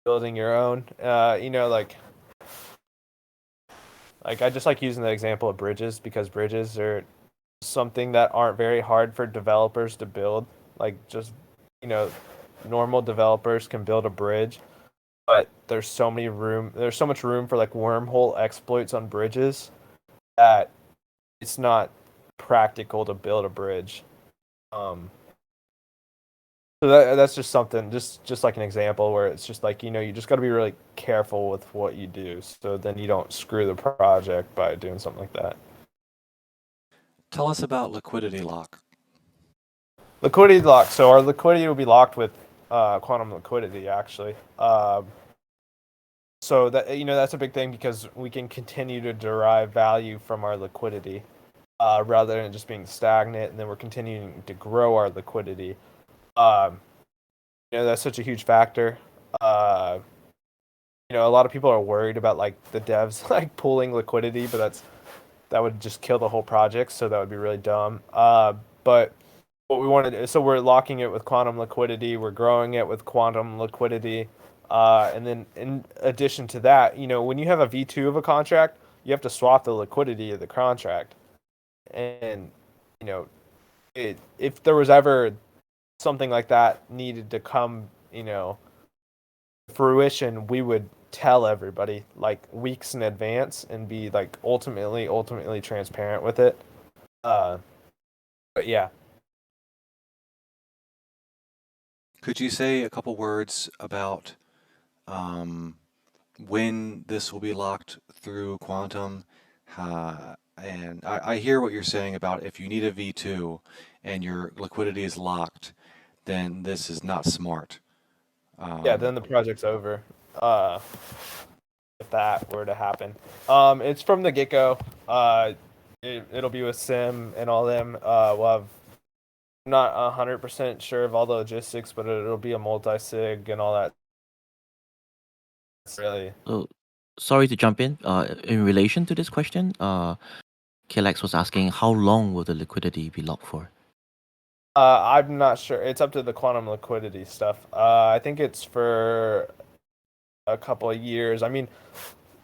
building your own. Like I just like using the example of bridges because bridges are something that aren't very hard for developers to build. Like just you know, normal developers can build a bridge, but there's so much room for like wormhole exploits on bridges that it's not practical to build a bridge. Um, so that's just something, just like an example where it's just like you just got to be really careful with what you do, so then you don't screw the project by doing something like that. Tell us about liquidity lock. Liquidity lock. So our liquidity will be locked with quantum liquidity, actually. So that that's a big thing because we can continue to derive value from our liquidity rather than just being stagnant, and then we're continuing to grow our liquidity. Um, that's such a huge factor. Uh, a lot of people are worried about like the devs like pooling liquidity, but that would just kill the whole project. So that would be really dumb. But what we wanted, so we're locking it with quantum liquidity. We're growing it with quantum liquidity. And then in addition to that, when you have a V2 of a contract, you have to swap the liquidity of the contract. And, you know, if there was ever something like that needed to come, fruition, we would tell everybody like weeks in advance and be like ultimately transparent with it. Uh, but yeah, Could you say a couple words about um, when this will be locked through quantum? And I hear what you're saying about if you need a V2 and your liquidity is locked, then this is not smart. yeah, Um, then the project's over. Uh, if that were to happen, it's from the get go. It'll be with Sim and all them. We'll have not 100% sure of all the logistics, but it'll be a multi sig and all that. It's really So, sorry to jump in relation to this question, KLX was asking how long will the liquidity be locked for? I'm not sure. It's up to the quantum liquidity stuff. I think it's for a couple of years. I mean,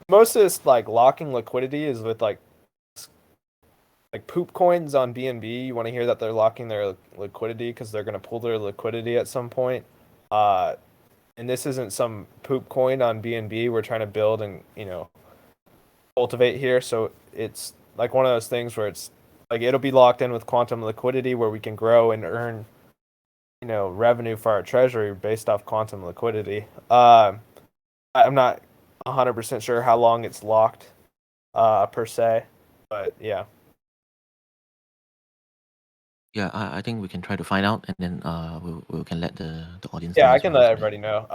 most of this like locking liquidity is with like poop coins on BNB. You want to hear that they're locking their liquidity because they're going to pull their liquidity at some point. Uh, and this isn't some poop coin on BNB. We're trying to build and cultivate here. So it's like one of those things where it's Like it'll be locked in with quantum liquidity where we can grow and earn, revenue for our treasury based off quantum liquidity. I'm not 100% sure how long it's locked, per se, but yeah. Yeah, I think we can try to find out, and then we can let the audience Yeah, know I as can well. let So that, everybody know.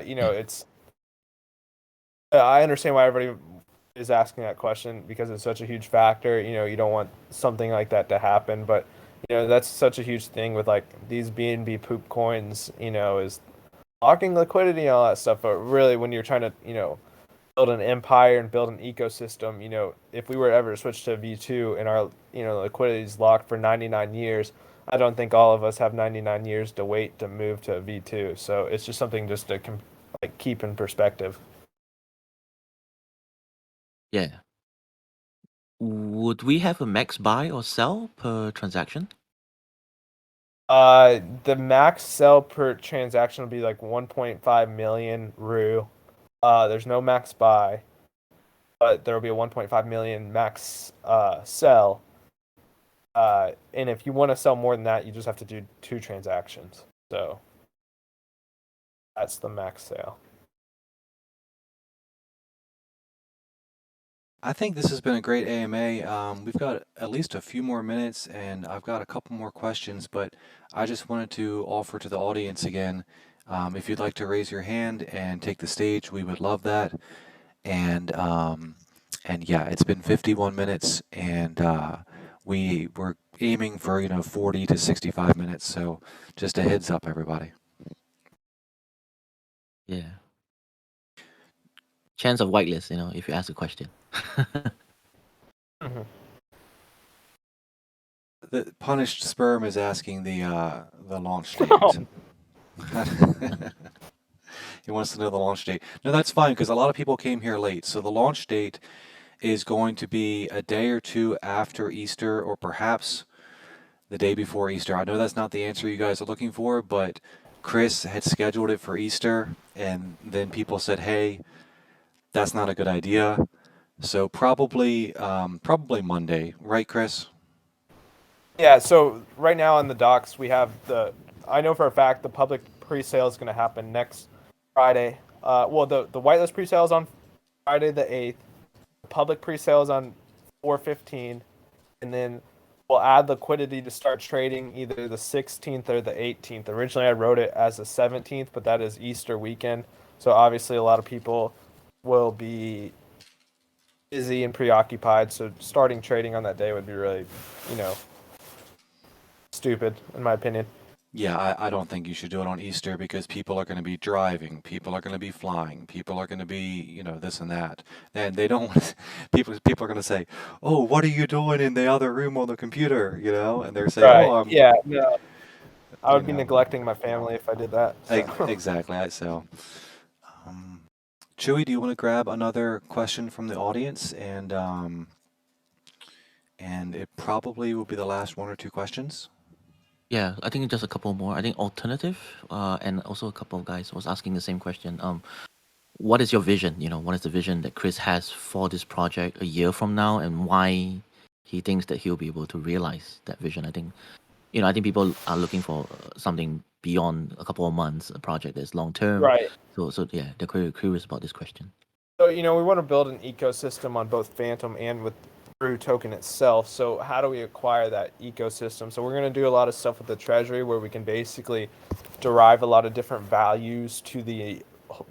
yeah, It's I understand why everybody is asking that question because it's such a huge factor. You don't want something like that to happen, but that's such a huge thing with like these BNB poop coins. Is locking liquidity and all that stuff. But really, when you're trying to build an empire and build an ecosystem, if we were ever to switch to V2 and our liquidity is locked for 99 years, I don't think all of us have 99 years to wait to move to V2. So it's just something just to like keep in perspective. yeah. Would we have a max buy or sell per transaction? The max sell per transaction will be like 1.5 million RU. There's no max buy, but there will be a 1.5 million max sell. And if you want to sell more than that, you just have to do 2 transactions. So that's the max sale. I think this has been a great AMA. We've got at least a few more minutes, and I've got a couple more questions, but I just wanted to offer to the audience again, if you'd like to raise your hand and take the stage, we would love that. And and yeah, it's been 51 minutes, and we were aiming for 40 to 65 minutes. So just a heads up, everybody. Yeah. Chance of whitelist, if you ask a question. Mhm. The punished sperm is asking the launch Oh, date. He wants to know the launch date. No, that's fine because a lot of people came here late. So the launch date is going to be a day or two after Easter, or perhaps the day before Easter. I know that's not the answer you guys are looking for, but Chris had scheduled it for Easter, and then people said, "Hey, that's not a good idea." So probably Monday, right, Chris? yeah. So right now on the docks, we have I know for a fact the public pre-sale is going to happen next Friday. Well, the whitelist pre-sale is on Friday the 8th. The public pre-sale is on 4/15, and then we'll add liquidity to start trading either the 16th or the 18th. Originally, I wrote it as the 17th, but that is Easter weekend. So obviously, a lot of people will be busy and preoccupied. So starting trading on that day would be really, you know, stupid, in my opinion. Yeah, I don't think you should do it on Easter because people are going to be driving, people are going to be flying, people are going to be, this and that. And they don't want to, people are going to say, "Oh, what are you doing in the other room on the computer?" And they're saying, "Oh, Right. I'm, Yeah. No, I you would be know, neglecting my family if I did that. So. exactly." So, um, Chewy, do you want to grab another question from the audience and it probably will be the last one or two questions. Yeah, I think just a couple more. I think alternative, and also a couple of guys was asking the same question. What is your vision? What is the vision that Chris has for this project a year from now, and why he thinks that he'll be able to realize that vision? I think people are looking for something beyond a couple of months, a project that's long term. Right. So yeah, they're curious about this question. So, we want to build an ecosystem on both Phantom and with Brew token itself. So, how do we acquire that ecosystem? So, we're going to do a lot of stuff with the treasury where we can basically derive a lot of different values to the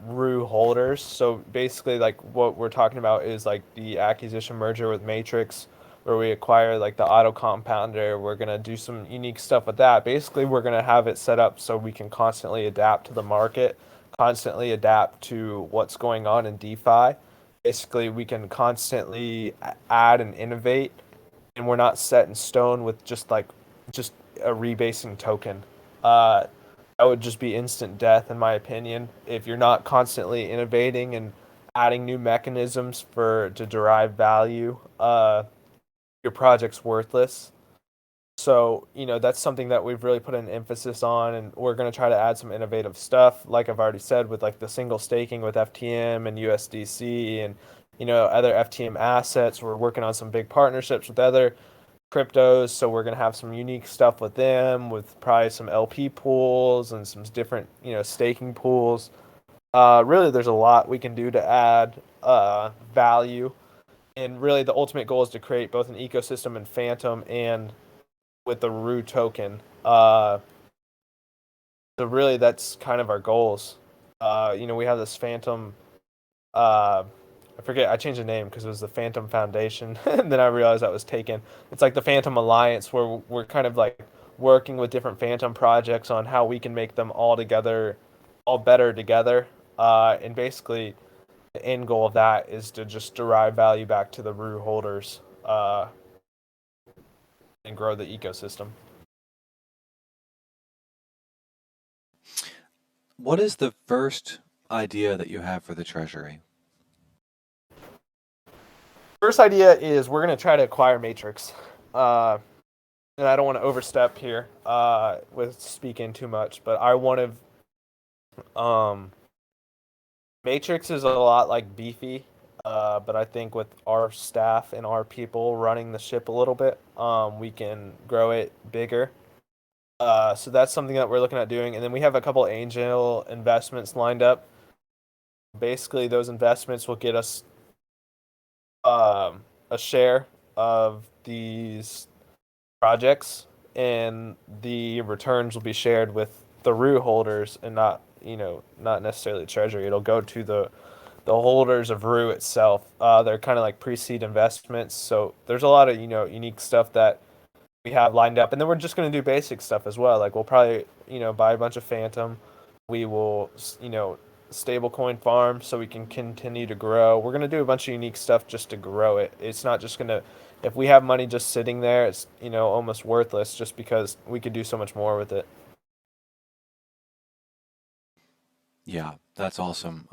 RU holders. So, basically, like what we're talking about is like the acquisition merger with Matrix, where we acquire like the auto compounder. We're going to do some unique stuff with that. Basically, we're going to have it set up so we can constantly adapt to the market, constantly adapt to what's going on in DeFi. Basically, we can constantly add and innovate, and we're not set in stone with just a rebasing token. Uh, that would just be instant death, in my opinion. If you're not constantly innovating and adding new mechanisms to derive value, your project's worthless. So, that's something that we've really put an emphasis on, and we're going to try to add some innovative stuff, like I've already said, with like the single staking with FTM and USDC and, other FTM assets. We're working on some big partnerships with other cryptos, so we're gonna have some unique stuff with them, with probably some LP pools and some different, staking pools. Really, there's a lot we can do to add value, and really the ultimate goal is to create both an ecosystem in Phantom and with the Rue token. So really, that's kind of our goals. We have this Phantom. I forget. I changed the name because it was the Phantom Foundation, and then I realized that was taken. It's like the Phantom Alliance, where we're kind of like working with different Phantom projects on how we can make them all together, all better together. And basically, the end goal of that is to just derive value back to the Rue holders, and grow the ecosystem. What is the first idea that you have for the treasury? First idea is we're gonna try to acquire Matrix, and I don't want to overstep here with speaking too much, but I want to. Matrix is a lot like Beefy, but I think with our staff and our people running the ship a little bit, we can grow it bigger. So that's something that we're looking at doing, and then we have a couple angel investments lined up. Basically, those investments will get us a share of these projects, and the returns will be shared with the Rue holders and not necessarily Treasury. It'll go to the holders of Rue itself. They're kind of like pre-seed investments, so there's a lot of unique stuff that we have lined up, and then we're just going to do basic stuff as well. Like we'll probably buy a bunch of Phantom. We will stablecoin farm so we can continue to grow. We're going to do a bunch of unique stuff just to grow it. It's not just going to, if we have money just sitting there, it's almost worthless just because we could do so much more with it. Yeah, that's awesome.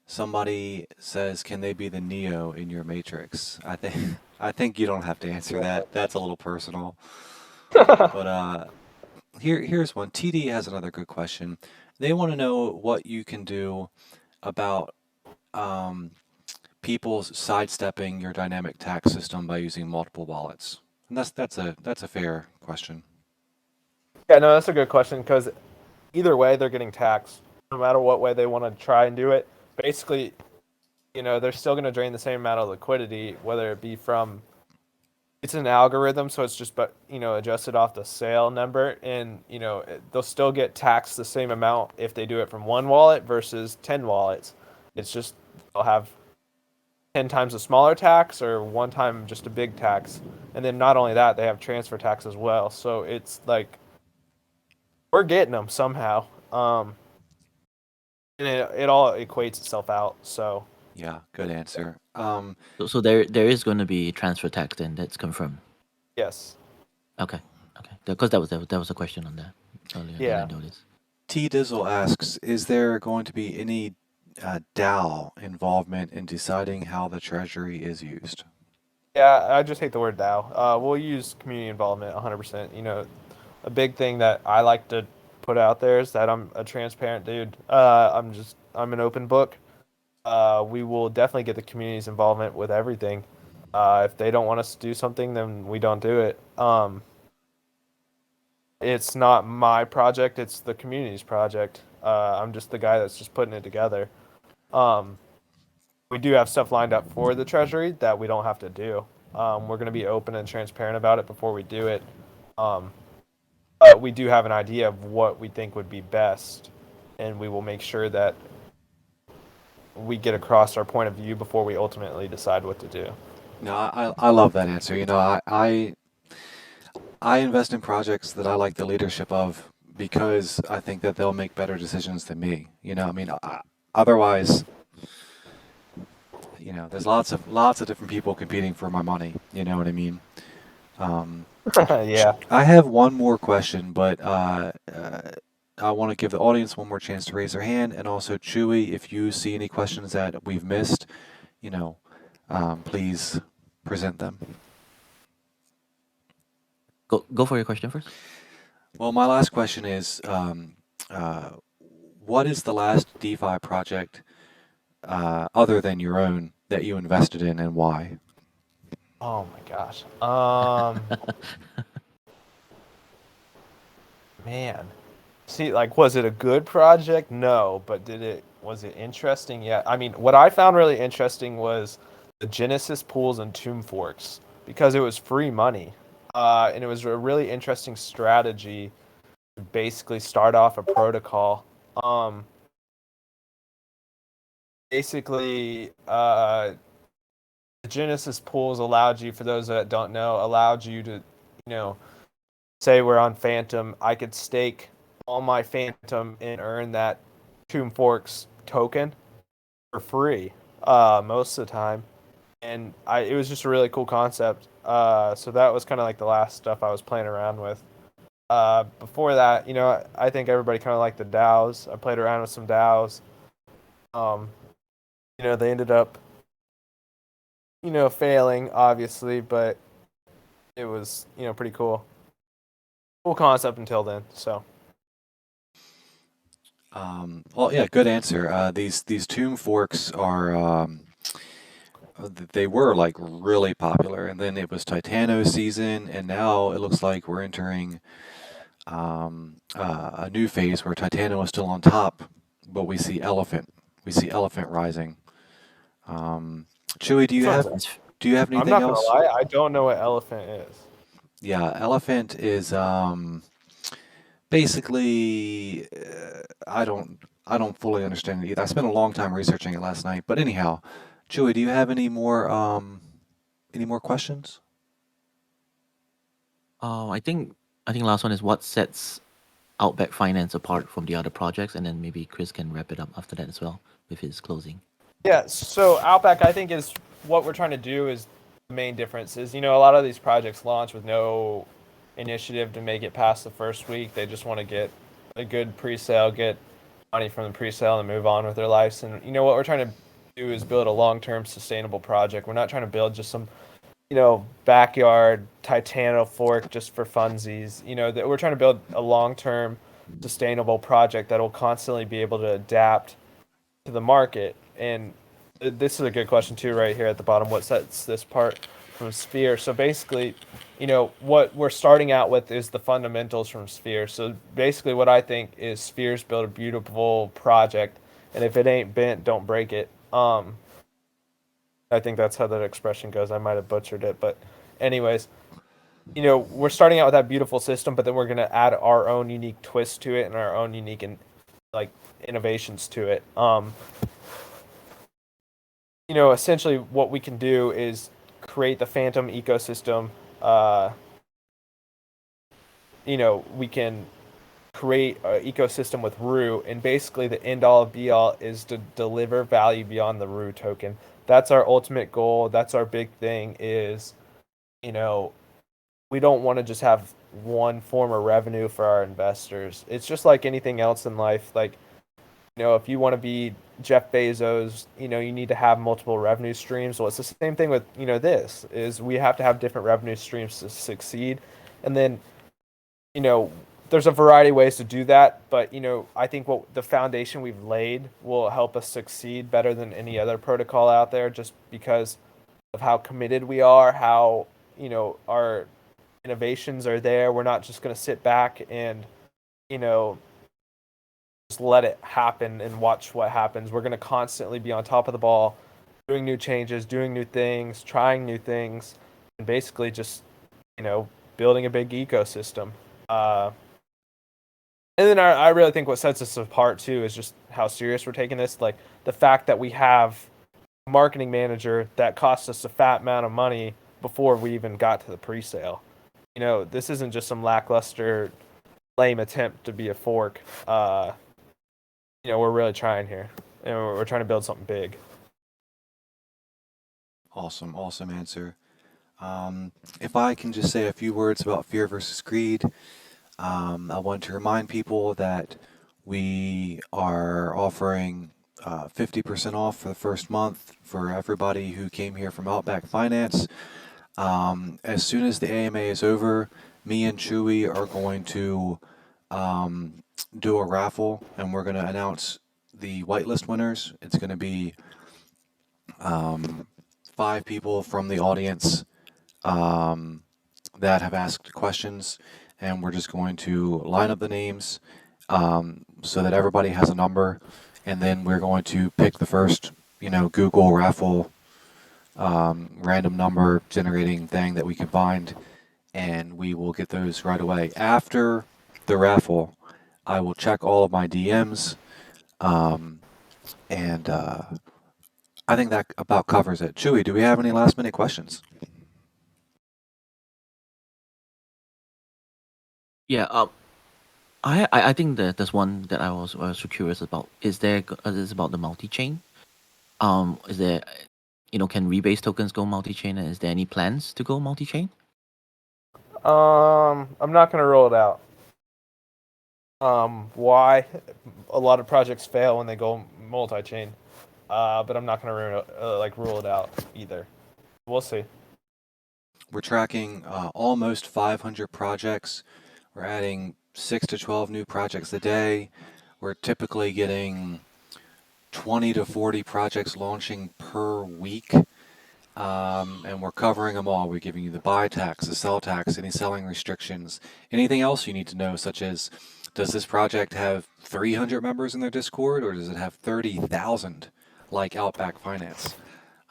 Somebody says, "Can they be the Neo in your Matrix?" I think you don't have to answer that. That's a little personal. But here's one. TD has another good question. They want to know what you can do about um, people sidestepping your dynamic tax system by using multiple wallets. And that's a fair question. Yeah, no, that's a good question because either way, they're getting taxed no matter what way they want to try and do it. Basically, they're still going to drain the same amount of liquidity, whether it be from it's an algorithm, so it's just adjusted off the sale number, and they'll still get taxed the same amount if they do it from one wallet versus 10 wallets. It's just they'll have 10 times a smaller tax or one time just a big tax, and then not only that, they have transfer tax as well. So it's like we're getting them somehow, and it all equates itself out. So Yeah, good answer. So there is going to be transfer tax then. That's confirmed. yes, Okay. Okay. Because that was a question on that earlier that I yeah. noticed. T Dizzle asks, is there going to be any DAO involvement in deciding how the treasury is used? Yeah, I just hate the word DAO. We'll use community involvement 100%. A big thing that I like to put out there is that I'm a transparent dude. I'm an open book. We will definitely get the community's involvement with everything. If they don't want us to do something, then we don't do it. It's not my project; it's the community's project. I'm just the guy that's just putting it together. Um, we do have stuff lined up for the treasury that we don't have to do. We're going to be open and transparent about it before we do it. Um, but we do have an idea of what we think would be best, and we will make sure that we get across our point of view before we ultimately decide what to do. No, I love that answer. I invest in projects that I like the leadership of because I think that they'll make better decisions than me. Otherwise, there's lots of different people competing for my money. You know what I mean? Um, Yeah. I have one more question, but I want to give the audience one more chance to raise their hand, and also Chewy, if you see any questions that we've missed, you know, please present them. Go for your question first. Well, my last question is, uh, what is the last DeFi project other than your own that you invested in, and why? Oh my gosh. Man. See, like, was it a good project? No, but was it interesting? Yeah. I mean, what I found really interesting was the Genesis pools and Tomb Forks because it was free money. And it was a really interesting strategy to basically start off a protocol. Um, basically, the Genesis pools allowed you, for those that don't know, allowed you to, say we're on Phantom, I could stake all my Phantom and earn that Tomb Forks token for free most of the time. And it was just a really cool concept. So that was kind of like the last stuff I was playing around with. Before that, I think everybody kind of liked the DAOs. I played around with some DAOs. Um, they ended up, failing, obviously, but it was, pretty cool. Cool concept until then. So. Well, yeah, good answer. These tomb forks are they were like really popular, and then it was Titano season, and now it looks like we're entering a new phase where Titano is still on top, but we see elephant rising. Um, Chewy, This one's It's do you have I'm anything not gonna else? lie, I don't know what elephant is. Yeah, elephant is basically I don't fully understand it either. I spent a long time researching it last night, but anyhow, Chewy, do you have any more questions? I think last one is what sets Outback Finance apart from the other projects, and then maybe Chris can wrap it up after that as well with his closing. Yeah, so Outback, I think, is what we're trying to do is the main difference is, a lot of these projects launch with no initiative to make it past the first week. They just want to get a good pre-sale, get money from the pre-sale, and move on with their lives. And what we're trying to do is build a long-term sustainable project. We're not trying to build just some, backyard Titano fork just for funsies. That we're trying to build a long-term sustainable project that will constantly be able to adapt to the market. And this is a good question too, right here at the bottom. What sets this part from Sphere? So basically, what we're starting out with is the fundamentals from Sphere. So basically, what I think is Sphere's build a beautiful project, and if it ain't bent, don't break it. I think that's how that expression goes. I might have butchered it, but anyways, we're starting out with that beautiful system, but then we're gonna add our own unique twist to it and our own unique and like innovations to it. Essentially what we can do is create the Phantom ecosystem. Uh, we can create an ecosystem with Rue, and basically the end all be all is to deliver value beyond the Rue token. That's our ultimate goal. That's our big thing. Is you know we don't want to just have one form of revenue for our investors. It's just like anything else in life. Like if you want to be Jeff Bezos, you need to have multiple revenue streams. Well, it's the same thing with, this is we have to have different revenue streams to succeed. And then, you know, there's a variety of ways to do that, but I think what the foundation we've laid will help us succeed better than any other protocol out there just because of how committed we are, how, our innovations are there. We're not just going to sit back and, you know, just let it happen and watch what happens. We're going to constantly be on top of the ball, doing new changes, doing new things, trying new things, and basically just, building a big ecosystem. And then I really think what sets us apart too is just how serious we're taking this. Like the fact that we have a marketing manager that cost us a fat amount of money before we even got to the pre-sale. This isn't just some lackluster, lame attempt to be a fork. We're really trying here, and we're trying to build something big. Awesome, awesome answer. If I can just say a few words about Fear versus Greed, I want to remind people that we are offering 50% off for the first month for everybody who came here from Outback Finance. As soon as the AMA is over, me and Chewy are going to do a raffle, and we're going to announce the whitelist winners. It's going to be 5 people from the audience um, that have asked questions, and we're just going to line up the names so that everybody has a number, and then we're going to pick the first, Google raffle random number generating thing that we can find, and we will get those right away. After the raffle, I will check all of my DMs, um, and I think that about covers it. Chewy, do we have any last minute questions? Yeah. I think that there's one that I was curious about. Is about the multi chain? Is there, can rebase tokens go multi chain, and is there any plans to go multi chain? I'm not gonna rule it out. Why? A lot of projects fail when they go multi-chain, but I'm not gonna rule it out either. We'll see. We're tracking almost 500 projects. We're adding 6 to 12 new projects a day. We're typically getting 20 to 40 projects launching per week. And we're covering them all. We're giving you the buy tax, the sell tax, any selling restrictions, anything else you need to know, such as does this project have 300 members in their Discord or does it have 30,000 like Outback Finance?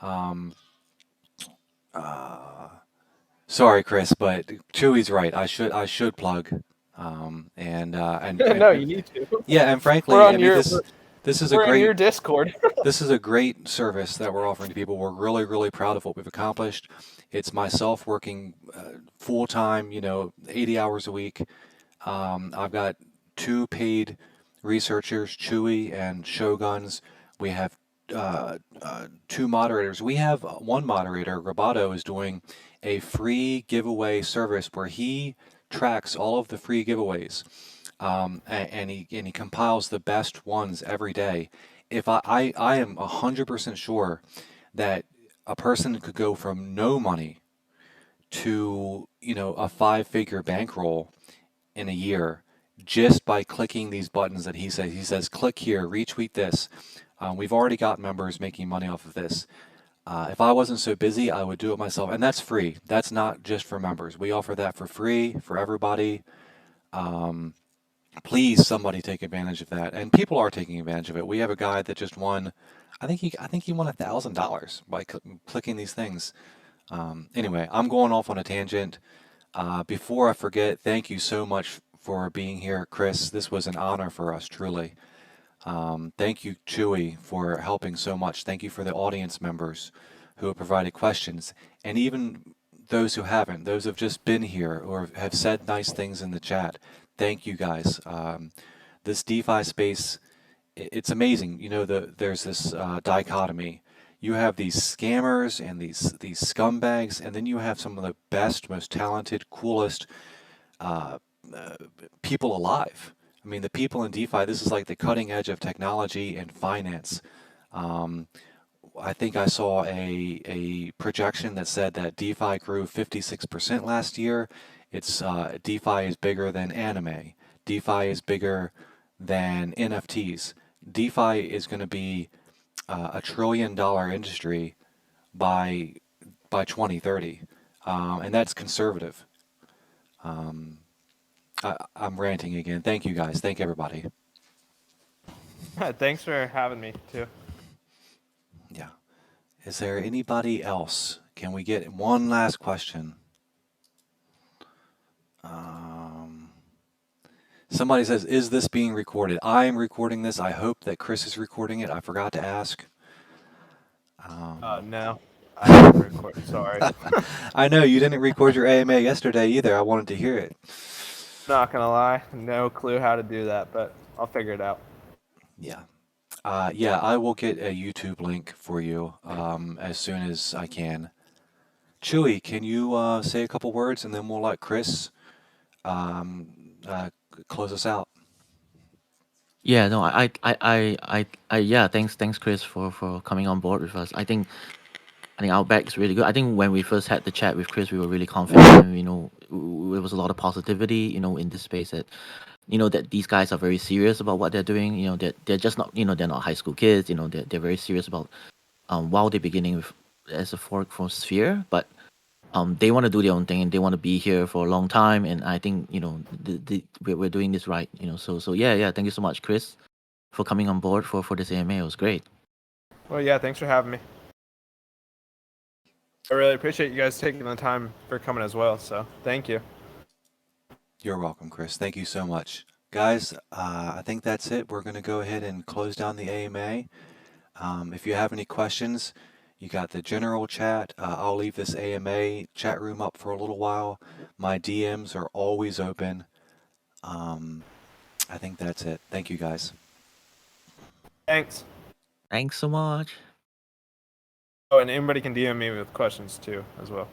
Um, uh, Sorry, Chris, but Chewy's right. I should plug. No, you need to. Yeah, and We're frankly, I on mean your this is a we're in your great Discord. this is a great service that we're offering to people. We're really, really proud of what we've accomplished. It's myself working full time, 80 hours a week. I've got two paid researchers, Chewy and Shoguns. We have two moderators. We have one moderator, Roboto, is doing a free giveaway service where he tracks all of the free giveaways, and he compiles the best ones every day. If I am 100% sure that a person could go from no money to a five-figure bankroll in a year just by clicking these buttons that he says. He says, click here, retweet this. We've already got members making money off of this. If I wasn't so busy, I would do it myself. And that's free. That's not just for members. We offer that for free for everybody. Um, Please, somebody take advantage of that. And people are taking advantage of it. We have a guy that just won. I think he won $1,000 by clicking these things. Anyway, I'm going off on a tangent. Before I forget, thank you so much for being here, Chris. This was an honor for us, truly. Thank you, Chewy, for helping so much. Thank you for the audience members who have provided questions, and even those who haven't, those who have just been here or have said nice things in the chat. Thank you, guys. This DeFi space, it's amazing. There's this dichotomy. You have these scammers and these scumbags, and then you have some of the best, most talented, coolest uh, uh, people alive. I mean, the people in DeFi, this is like the cutting edge of technology and finance. Um, I think I saw a projection that said that DeFi grew 56% last year. It's DeFi is bigger than anime. DeFi is bigger than NFTs. DeFi is going to be $1 trillion industry by 2030, and that's conservative. Um, I'm ranting again. Thank you guys. Thank everybody. Thanks for having me too. Yeah. Is there anybody else? Can we get one last question? Um, Somebody says, is this being recorded? I am recording this. I hope that Chris is recording it. I forgot to ask. No, I didn't record. Sorry. I know you didn't record your AMA yesterday either. I wanted to hear it. Not gonna lie, no clue how to do that, but I'll figure it out. Yeah. Yeah, I will get a YouTube link for you as soon as I can. Chewy, can you say a couple words and then we'll let Chris um, uh, close us out? Yeah, no, yeah, thanks, Chris, for coming on board with us. I think Outback is really good. I think when we first had the chat with Chris, we were really confident, and there was a lot of positivity, in this space that, that these guys are very serious about what they're doing. They're just not, they're not high school kids. They're very serious about while they're beginning with as a fork from Sphere, but they want to do their own thing and they want to be here for a long time. And I think we're doing this right. So yeah. Thank you so much, Chris, for coming on board for this AMA. It was great. Well, yeah, thanks for having me. I really appreciate you guys taking the time for coming as well. So thank you. You're welcome, Chris. Thank you so much. Guys, I think that's it. We're going to go ahead and close down the AMA. If you have any questions, you got the general chat. I'll leave this AMA chat room up for a little while. My DMs are always open. I think that's it. Thank you, guys. Thanks. Thanks so much. Oh, and anybody can DM me with questions too, as well.